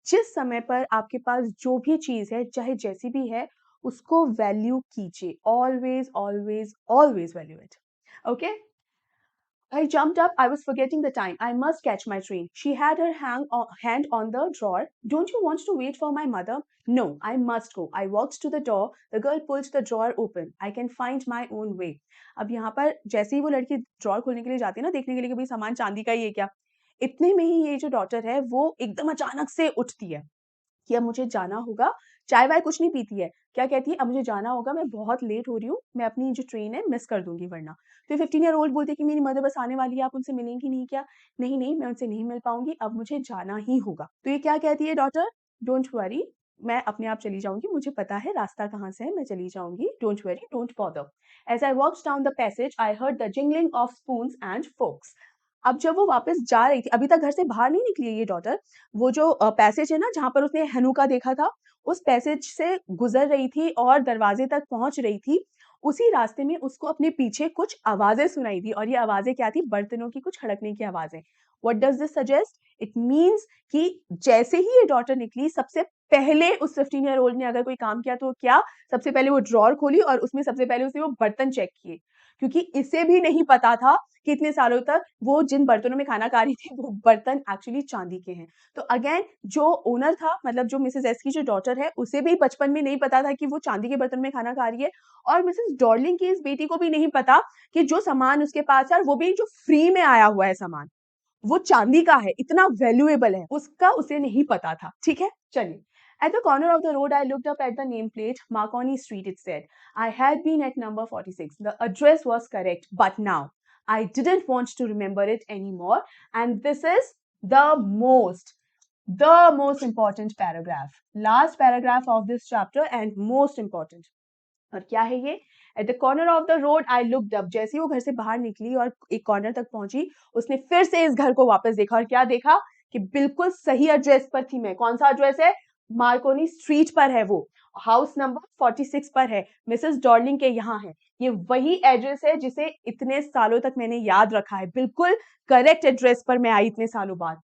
जिस समय पर आपके पास जो भी चीज़ है, चाहे जैसी भी है, उसको वैल्यू कीजिए। Always, always, always value it. Okay? I jumped up. I was forgetting the time. I must catch my train. She had her hand on the drawer. Don't you want to wait for my mother? No, I must go. I walked to the door. The girl pulled the drawer open. I can find my own way. अब यहाँ पर जैसे ही वो लड़की drawer खोलने के लिए जाती है ना, देखने के लिए कि भाई सामान चांदी का ही है क्या, इतने में ही ये जो डॉटर है वो एकदम अचानक से उठती है कि अब मुझे जाना होगा। चाय-वाय कुछ नहीं पीती है। क्या कहती है, अब मुझे जाना होगा, मैं बहुत लेट हो रही हूँ, मैं अपनी जो ट्रेन है मिस कर दूँगी वरना। तो 15 ईयर ओल्ड बोलती है कि मेरी मदर बस आने वाली है, आप उनसे मिलेंगी नहीं क्या? नहीं, नहीं, मैं उनसे नहीं मिल पाऊँगी, अब मुझे जाना ही होगा। तो ये क्या कहती है डॉटर? डोंट वरी, मैं अपने आप चली जाऊँगी, मुझे पता है रास्ता कहाँ से है, मैं चली जाऊँगी। Don't worry, don't bother. As I walked down the passage, I heard the jingling of spoons and forks. अब जब वो वापस जा रही थी, अभी तक घर से बाहर नहीं निकली है ये डॉटर, वो जो पैसेज है ना जहाँ पर उसने हनुका देखा था, उस पैसेज से गुज़र रही थी और दरवाज़े तक पहुँच रही थी। उसी रास्ते में उसको अपने पीछे कुछ आवाज़ें सुनाई दी, और ये आवाज़ें क्या थी? बर्तनों की कुछ खड़कने की आवाज़ें। What does this suggest? It means कि जैसे ही ये डॉटर निकली, सबसे पहले उस 15 ईयर ओल्ड ने अगर कोई काम किया तो क्या? सबसे पहले वो ड्रॉवर खोली और उसमें सबसे पहले उसने वो बर्तन चेक किए। क्योंकि इसे भी नहीं पता था कि इतने सालों तक वो जिन बर्तनों में खाना खा रही थी, वो बर्तन एक्चुअली चांदी के हैं। तो अगेन जो ओनर था, मतलब जो मिसेज़ एस की जो डॉटर है, उसे भी बचपन में नहीं पता था कि वो चांदी के बर्तन में खाना खा रही है, और मिसेज़ डॉर्लिंग की इस बेटी को भी नहीं पता कि जो सामान उसके पास है, और वो भी जो फ्री में आया हुआ है सामान, वो चांदी का है, इतना वैल्यूएबल है, उसका उसे नहीं पता था। ठीक है? चलिए। At the corner of the road, I looked up at the nameplate, Marconi Street, it said. I had been at number 46. The address was correct, but now I didn't want to remember it anymore. And this is the most important paragraph, last paragraph of this chapter and most important. और क्या है ये? At the corner of the road I looked up. जैसे ही वो घर से बाहर निकली और एक कॉर्नर तक पहुंची, उसने फिर से इस घर को वापस देखा और क्या देखा कि बिल्कुल सही एड्रेस पर थी मैं. कौन सा एड्रेस है? मार्कोनी स्ट्रीट पर है वो, हाउस नंबर 46 पर है, मिसेस डॉर्लिंग के यहाँ है. ये वही एड्रेस है जिसे इतने सालों तक मैंने याद रखा है. बिल्कुल करेक्ट एड्रेस पर मैं आई इतने सालों बाद.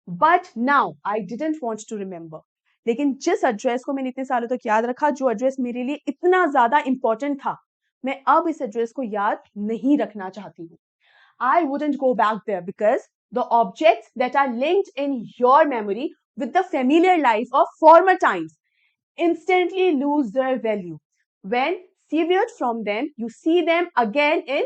But now I didn't want to remember. लेकिन जिस एड्रेस को मैंने इतने सालों तक याद रखा, जो एड्रेस मेरे लिए इतना ज्यादा इंपॉर्टेंट था, मैं अब इस एड्रेस को याद नहीं रखना चाहती हूँ. I wouldn't go back there because the objects that are linked in your memory with the familiar life of former times instantly lose their value. When severed from them, you see them again in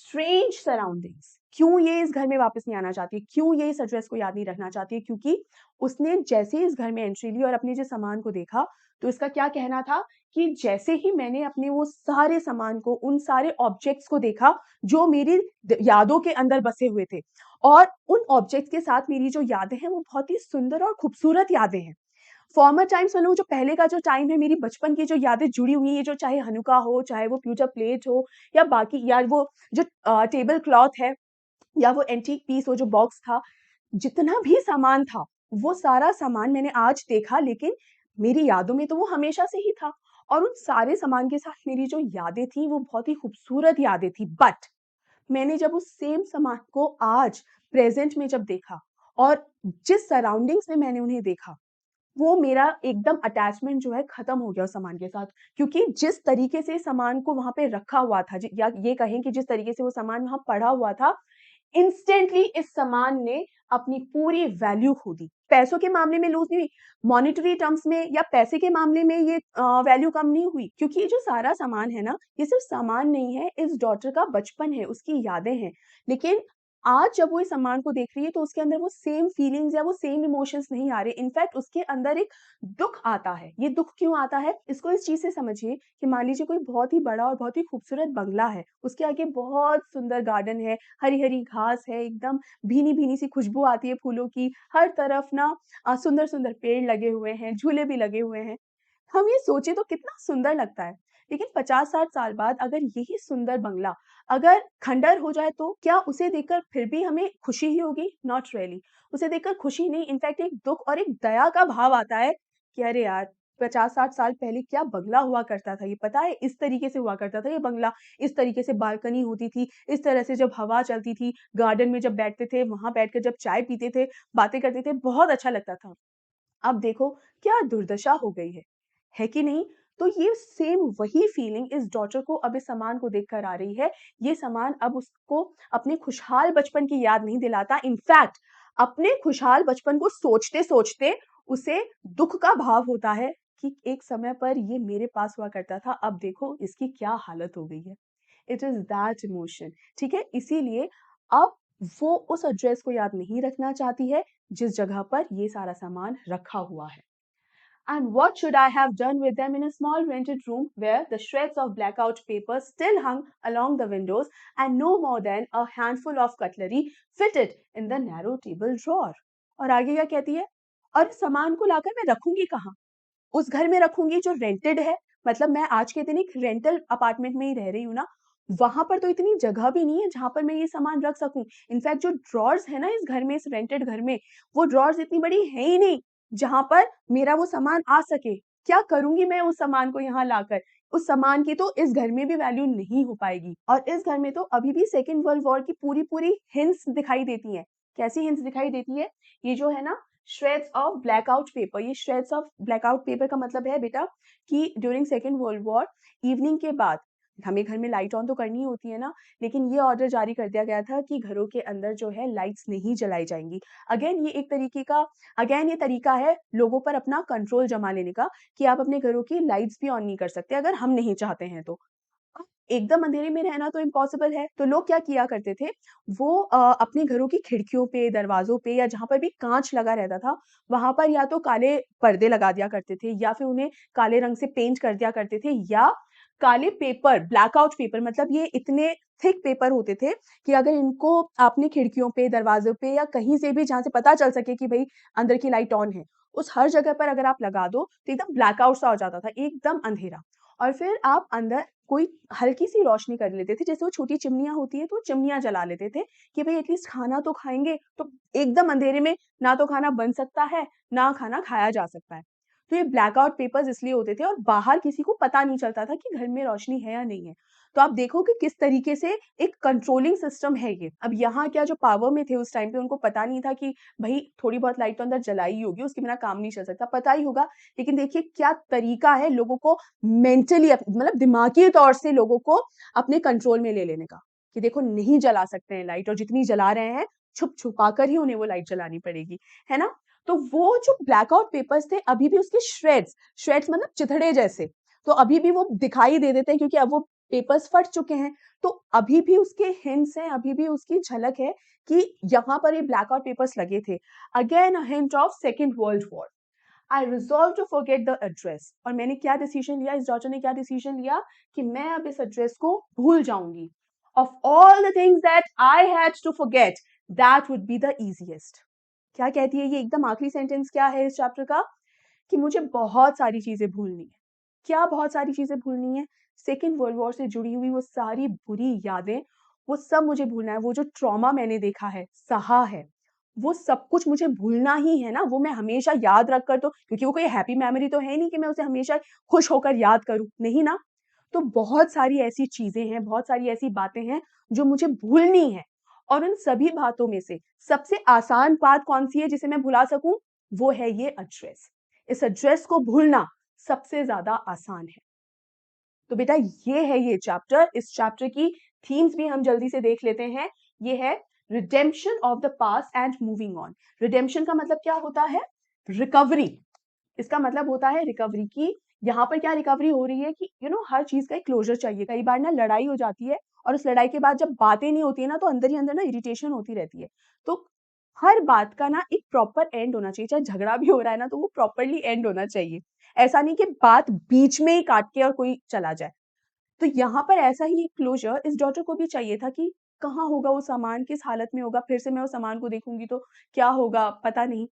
strange surroundings. क्यों ये इस घर में वापस नहीं आना चाहती, क्यों ये इस एड्रेस को याद नहीं रखना चाहती? क्योंकि उसने जैसे ही इस घर में एंट्री ली और अपने जो सामान को देखा, तो इसका क्या कहना था कि जैसे ही मैंने अपने वो सारे सामान को, उन सारे ऑब्जेक्ट्स को देखा जो मेरी यादों के अंदर बसे हुए थे, और उन ऑब्जेक्ट्स के साथ मेरी जो यादें हैं वो बहुत ही सुंदर और खूबसूरत यादें हैं. फॉर्मर टाइम्स मतलब जो पहले का जो टाइम है, मेरी बचपन की जो यादें जुड़ी हुई हैं, जो चाहे हनुका हो, चाहे वो फ्यूचर प्लेट हो, या बाकी, या वो जो टेबल क्लॉथ है, या वो एंटीक पीस हो जो बॉक्स था, जितना भी सामान था वो सारा सामान मैंने आज देखा, लेकिन मेरी यादों में तो वो हमेशा से ही था. और उन सारे सामान के साथ मेरी जो यादें थी वो बहुत ही खूबसूरत यादें थी. बट मैंने जब उस सेम सामान को आज प्रेजेंट में जब देखा, और जिस सराउंडिंग्स में मैंने उन्हें देखा, वो मेरा एकदम अटैचमेंट जो है खत्म हो गया उस सामान के साथ. क्योंकि जिस तरीके से सामान को वहां पे रखा हुआ था, या ये कहें कि जिस तरीके से वो सामान वहां पड़ा हुआ था, इंस्टेंटली इस सामान ने अपनी पूरी वैल्यू खो दी. पैसों के मामले में लूज नहीं हुई, मॉनेटरी टर्म्स में या पैसे के मामले में ये वैल्यू कम नहीं हुई, क्योंकि ये जो सारा सामान है ना, ये सिर्फ सामान नहीं है, इस डॉटर का बचपन है, उसकी यादें हैं. लेकिन आज जब वो इस सामान को देख रही है, तो उसके अंदर वो सेम फीलिंग्स या वो सेम इमोशंस नहीं आ रहे. इनफैक्ट उसके अंदर एक दुख आता है. ये दुख क्यों आता है? इसको इस चीज से समझिए कि मान लीजिए कोई बहुत ही बड़ा और बहुत ही खूबसूरत बंगला है, उसके आगे बहुत सुंदर गार्डन है, हरी हरी घास है, एकदम भीनी भीनी सी खुशबू आती है फूलों की, हर तरफ ना सुंदर सुंदर पेड़ लगे हुए हैं, झूले भी लगे हुए हैं. हम ये सोचे तो कितना सुंदर लगता है. लेकिन 50-60 साल बाद अगर यही सुंदर बंगला अगर खंडर हो जाए, तो क्या उसे देखकर फिर भी हमें खुशी ही होगी? Not really. उसे देखकर खुशी नहीं, इनफैक्ट एक दुख और एक दया का भाव आता है कि अरे यार, 50-60 साल पहले क्या बंगला हुआ करता था, ये पता है, इस तरीके से हुआ करता था ये बंगला, इस तरीके से बालकनी होती थी, इस तरह से जब हवा चलती थी, गार्डन में जब बैठते थे, वहां बैठकर जब चाय पीते थे, बातें करते थे, बहुत अच्छा लगता था. अब देखो क्या दुर्दशा हो गई है कि नहीं? तो ये सेम वही फीलिंग इस डॉटर को अब इस सामान को देखकर आ रही है. ये सामान अब उसको अपने खुशहाल बचपन की याद नहीं दिलाता. इनफैक्ट अपने खुशहाल बचपन को सोचते-सोचते उसे दुःख का भाव होता है कि एक समय पर ये मेरे पास हुआ करता था, अब देखो इसकी क्या हालत हो गई है. इट इज़ दैट इमोशन, ठीक है? इसीलिए अब वो उस एड्रेस को याद नहीं रखना चाहती है जिस जगह पर ये सारा सामान रखा हुआ है. And what should I have done with them in a small rented room where the shreds of blackout paper still hung along the windows and no more than a handful of cutlery fitted in the narrow table drawer? और आगे क्या कहती है? और इस सामान को लाकर मैं रखूंगी कहाँ? उस घर में रखूंगी जो रेंटेड है. मतलब मैं आज के दिन एक रेंटल अपार्टमेंट में ही रह रही हूँ ना, वहां पर तो इतनी जगह भी नहीं है जहां पर मैं ये सामान रख सकूं. इनफैक्ट जो ड्रॉर्स है ना इस घर में, इस रेंटेड घर में, वो ड्रॉर्स इतनी बड़ी है ही नहीं जहां पर मेरा वो सामान आ सके. क्या करूंगी मैं उस सामान को यहाँ लाकर? उस सामान की तो इस घर में भी वैल्यू नहीं हो पाएगी. और इस घर में तो अभी भी सेकेंड वर्ल्ड वॉर की पूरी पूरी हिंट्स दिखाई देती हैं. कैसी हिंट्स दिखाई देती है? ये जो है ना, श्रेड्स ऑफ ब्लैकआउट पेपर. ये श्रेड्स ऑफ ब्लैकआउट पेपर का मतलब है बेटा कि during second world war evening के बाद हमें घर में लाइट ऑन तो करनी होती है ना, लेकिन ये ऑर्डर जारी कर दिया गया था कि घरों के अंदर जो है लाइट्स नहीं जलाई जाएंगी. अगेन ये एक तरीके का, अगेन ये तरीका है लोगों पर अपना कंट्रोल जमा लेने का कि आप अपने घरों की लाइट्स भी ऑन नहीं कर सकते अगर हम नहीं चाहते हैं तो. एकदम अंधेरे में रहना तो इम्पॉसिबल है. तो लोग क्या किया करते थे, वो अपने घरों की खिड़कियों पे, दरवाजों पे, या जहां पर भी कांच लगा रहता था, वहां पर या तो काले पर्दे लगा दिया करते थे, या फिर उन्हें काले रंग से पेंट कर दिया करते थे, या काले पेपर, ब्लैकआउट पेपर, मतलब ये इतने थिक पेपर होते थे कि अगर इनको आपने खिड़कियों पे, दरवाज़ों पे या कहीं से भी जहाँ से पता चल सके कि भई अंदर की लाइट ऑन है, उस हर जगह पर अगर आप लगा दो, तो एकदम ब्लैकआउट सा हो जाता था, एकदम अंधेरा। और फिर आप अंदर कोई हल्की-सी रोशनी कर लेते थे, जैसे वो छोटी चिमनियाँ होती हैं, तो चिमनियाँ जला लेते थे कि भई एटलीस्ट खाना तो खाएँगे, तो एकदम अंधेरे में ना तो खाना बन सकता है, ना खाना खाया जा सकता है। तो ये ब्लैकआउट पेपर्स इसलिए होते थे और बाहर किसी को पता नहीं चलता था कि घर में रोशनी है या नहीं है। तो आप देखो कि किस तरीके से एक कंट्रोलिंग सिस्टम है ये। अब यहाँ क्या जो पावर में थे उस टाइम पे उनको पता नहीं था कि भई थोड़ी बहुत लाइट तो अंदर जलाई ही होगी, उसके बिना काम नहीं चल सकता, पता ही होगा। लेकिन देखिए क्या तरीका है लोगों को मेंटली मतलब दिमागी तौर से लोगों को अपने कंट्रोल में ले लेने का, कि देखो नहीं जला सकते हैं लाइट और जितनी जला रहे हैं, छुप-छुपा कर ही उन्हें वो लाइट जलानी पड़ेगी, है ना? तो वो जो ब्लैकआउट पेपर्स थे अभी भी उसके श्रेड्स मतलब चिथड़े जैसे, तो अभी भी वो दिखाई दे देते हैं क्योंकि अब वो पेपर्स फट चुके हैं। तो अभी भी उसके हिंट्स हैं, अभी भी उसकी झलक है कि यहाँ पर ये ब्लैकआउट पेपर्स लगे थे। Again a hint of second world war. I resolve to forget the address, और मैंने क्या डिसीजन लिया, इस डॉटर ने क्या डिसीजन लिया कि मैं अब इस एड्रेस को भूल जाऊँगी। Of all the things that I had to forget, that would be the easiest. क्या कहती है ये एकदम आखिरी सेंटेंस क्या है इस चैप्टर का? कि मुझे बहुत सारी चीज़ें भूलनी है। क्या बहुत सारी चीज़ें भूलनी है? सेकंड वर्ल्ड वॉर से जुड़ी हुई वो सारी बुरी यादें, वो सब मुझे भूलना है। वो जो ट्रॉमा मैंने देखा है, सहा है, वो सब कुछ मुझे भूलना ही है ना। वो मैं हमेशा याद रख कर तो, क्योंकि वो कोई हैप्पी मेमोरी तो है नहीं कि मैं उसे हमेशा खुश होकर याद करूँ, नहीं ना। तो बहुत सारी ऐसी चीज़ें हैं, बहुत सारी ऐसी बातें हैं जो मुझे भूलनी है, और उन सभी बातों में से सबसे आसान बात कौन-सी है जिसे मैं भुला सकूँ? वो है ये एड्रेस। इस एड्रेस को भूलना सबसे ज़्यादा आसान है। तो बेटा ये है ये चैप्टर। इस चैप्टर की थीम्स भी हम जल्दी से देख लेते हैं। ये है redemption of the past and moving on. Redemption का मतलब क्या होता है? रिकवरी। इसका मतलब होता है रिकवरी की। यहाँ पर क्या रिकवरी हो रही है कि हर चीज़ का एक क्लोज़र चाहिए। कई बार ना लड़ाई हो जाती है और उस लड़ाई के बाद जब बातें नहीं होती है ना, तो अंदर ही अंदर ना इरिटेशन होती रहती है। तो हर बात का ना एक प्रॉपर एंड होना चाहिए। चाहे झगड़ा भी हो रहा है ना, तो वो प्रॉपरली एंड होना चाहिए। ऐसा नहीं कि बात बीच में ही काट के और कोई चला जाए। तो यहाँ पर ऐसा ही एक क्लोज़र इस डॉटर को भी चाहिए था कि कहाँ होगा वो सामान, किस हालत में होगा, फिर से मैं उस सामान को देखूँगी तो क्या होगा, पता नहीं।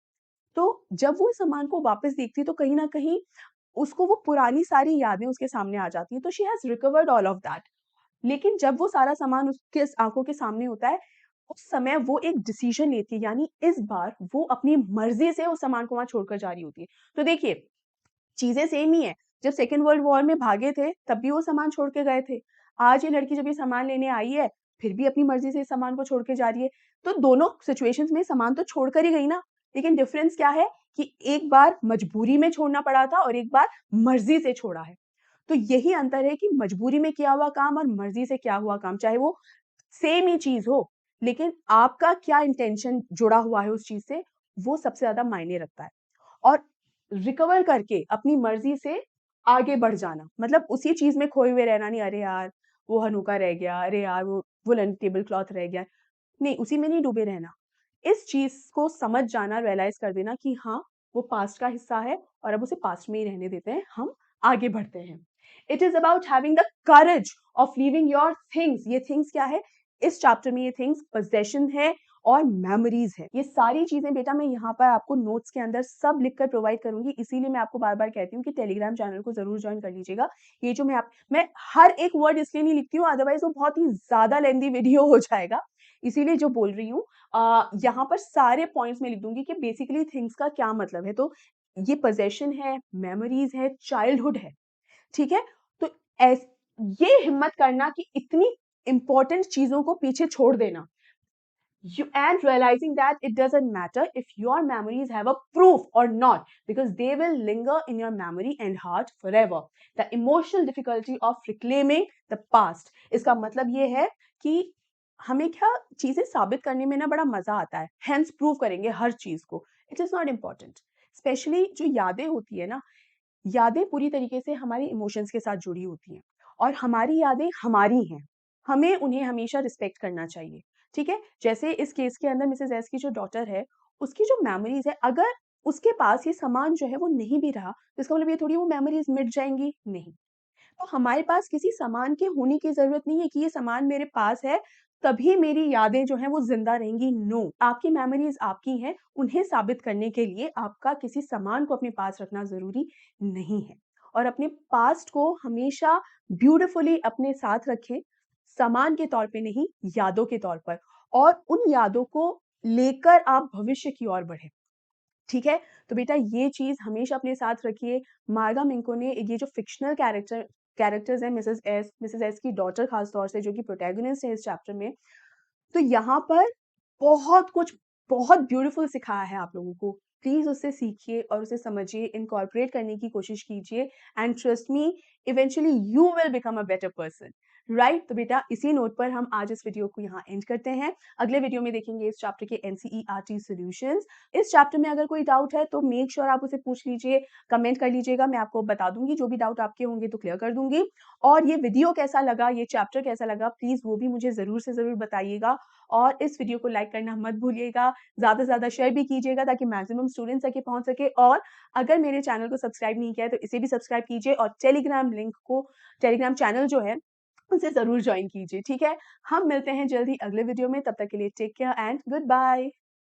तो जब वो इस सामान को वापस देखती है तो कहीं न कहीं उसको वो पुरानी सारी यादें उसके सामने आ जाती हैं, तो she has recovered all of that. लेकिन जब वो सारा सामान उसके आँखों के सामने होता है, उस समय वो एक डिसीज़न लेती है, यानी इस बार वो अपनी मर्ज़ी से उस सामान को वहाँ छोड़कर जा रही होती है। तो देखिए, चीज़ें सेम ही हैं। जब सेकंड वर्ल्ड वॉर में भागे थे, तब भी वो सामान छोड़ के गए थे। आज ये लड़की जब ये सामान लेने आई है, फिर भी अपनी मर्ज़ी से इस सामान को छोड़ के जा रही है। तो दोनों सिचुएशंस में सामान तो छोड़ कर ही गई ना, लेकिन डिफ़रेंस क्या है कि एक बार मजबूरी में छोड़ना पड़ा था और एक बार मर्ज़ी से छोड़ा है। तो यही अंतर है कि मजबूरी में किया हुआ काम और मर्ज़ी से किया हुआ काम, चाहे वो सेम ही चीज़ हो, लेकिन आपका क्या इंटेंशन जुड़ा हुआ है उस चीज़ से, वो सबसे ज़्यादा मायने रखता है। और रिकवर करके अपनी मर्ज़ी से आगे बढ़ जाना, मतलब उसी चीज़ में खोए हुए रहना नहीं, अरे यार! वो हनूका रह गया, अरे यार! वो वूलन टेबल क्लॉथ रह गया। नहीं, उसी में नहीं डूबे रहना। इस चीज़ को समझ जाना, रियलाइज़ कर देना कि हाँ, वो पास्ट का हिस्सा है और अब उसे पास्ट में ही रहने देते हैं, हम आगे बढ़ते हैं। It is about having the courage of leaving your things. ये थिंग्स क्या है? इस चैप्टर में ये थिंग्स पोज़ेशन है और मेमोरीज़ है। ये सारी चीज़ें बेटा मैं यहाँ पर आपको नोट्स के अंदर सब लिख कर प्रोवाइड करूँगी, इसीलिए मैं आपको बार-बार कहती हूँ कि टेलीग्राम चैनल को ज़रूर जॉइन कर लीजिएगा। ये जो मैं हर एक वर्ड इसलिए नहीं लिखती हूँ, अदरवाइज़ वो बहुत ही ज़्यादा लेंथी वीडियो हो जाएगा। इसीलिए जो बोल रही हूँ यहाँ पर सारे पॉइंट्स मैं लिख दूँगी कि बेसिकली थिंग्स का क्या मतलब है। तो ये पोज़ेशन है, मेमोरीज़ है, चाइल्डहुड है, ठीक है? तो ऐस ये हिम्मत करना कि इतनी इम्पोर्टेंट चीज़ों को पीछे छोड़ देना। You and realizing that it doesn't matter if your memories have a proof or not, because they will linger in your memory and heart forever. The emotional difficulty of reclaiming the past. इसका मतलब ये है कि हमें क्या चीजें साबित करने में ना बड़ा मजा आता है, hence प्रूव करेंगे हर चीज को. It is not important. Specially जो यादें होती है ना, यादें पूरी तरीके से हमारे इमोशंस के साथ जुड़ी होती हैं और हमारी यादें हमारी हैं, हमें उन्हें हमेशा रिस्पेक्ट करना चाहिए, ठीक है? जैसे इस केस के अंदर मिसेज़ एस की जो डॉटर है, उसकी जो मेमोरीज़ है, अगर उसके पास ये सामान जो है वो नहीं भी रहा, तो इसका मतलब ये थोड़ी वो मेमोरीज़ मिट जाएँगी, नहीं। तो हमारे पास किसी सामान के होने की ज़रूरत नहीं है कि ये सामान मेरे पास है, तभी मेरी यादें जो हैं वो ज़िंदा रहेंगी, नो। आपकी मेमोरीज़ आपकी हैं, उन्हें साबित करने के लिए आपका किसी सामान को अपने पास रखना ज़रूरी नहीं है। और अपने पास्ट को हमेशा ब्यूटीफुली अपने साथ रखें, सामान के तौर पे नहीं, यादों के तौर पर, और उन यादों को लेकर आप भविष्य की ओर बढ़ें। ठीक है? तो बेटा ये चीज़ हमेशा अपने साथ रखिए। मार्गा मिंको ने ये जो फ़िक्शनल कैरेक्टर्स हैं, मिसेज़ एस की डॉटर ख़ास तौर से जो कि प्रोटैगनिस्ट है इस चैप्टर में, तो यहाँ पर बहुत कुछ बहुत ब्यूटीफुल सिखाया है आप लोगों को। प्लीज़ उससे सीखिए और उसे समझिए, इनकॉर्पोरेट करने की कोशिश कीजिए, and trust me, eventually you will become a better person, right? तो बेटा इसी नोट पर हम आज इस वीडियो को यहाँ एंड करते हैं। अगले वीडियो में देखेंगे इस चैप्टर के एनसीईआरटी सॉल्यूशंस। इस चैप्टर में अगर कोई डाउट है तो मेक श्योर आप उसे पूछ लीजिए, कमेंट कर लीजिएगा, मैं आपको बता दूँगी, जो भी डाउट आपके होंगे तो क्लियर कर दूँगी। और ये वीडियो कैसा लगा, ये चैप्टर कैसा लगा, प्लीज़ वो भी मुझे ज़रूर से ज़रूर बताइएगा। और इस वीडियो को लाइक करना मत भूलिएगा, ज़्यादा से ज़्यादा शेयर भी कीजिएगा ताकि मैक्सिमम स्टूडेंट्स तक ये पहुँच सके। और अगर मेरे चैनल को सब्सक्राइब नहीं किया है तो इसे भी सब्सक्राइब कीजिए, और टेलीग्राम चैनल जो है उसे ज़रूर जॉइन कीजिए, ठीक है? हम मिलते हैं जल्द ही अगले वीडियो में, तब तक के लिए take care and good bye.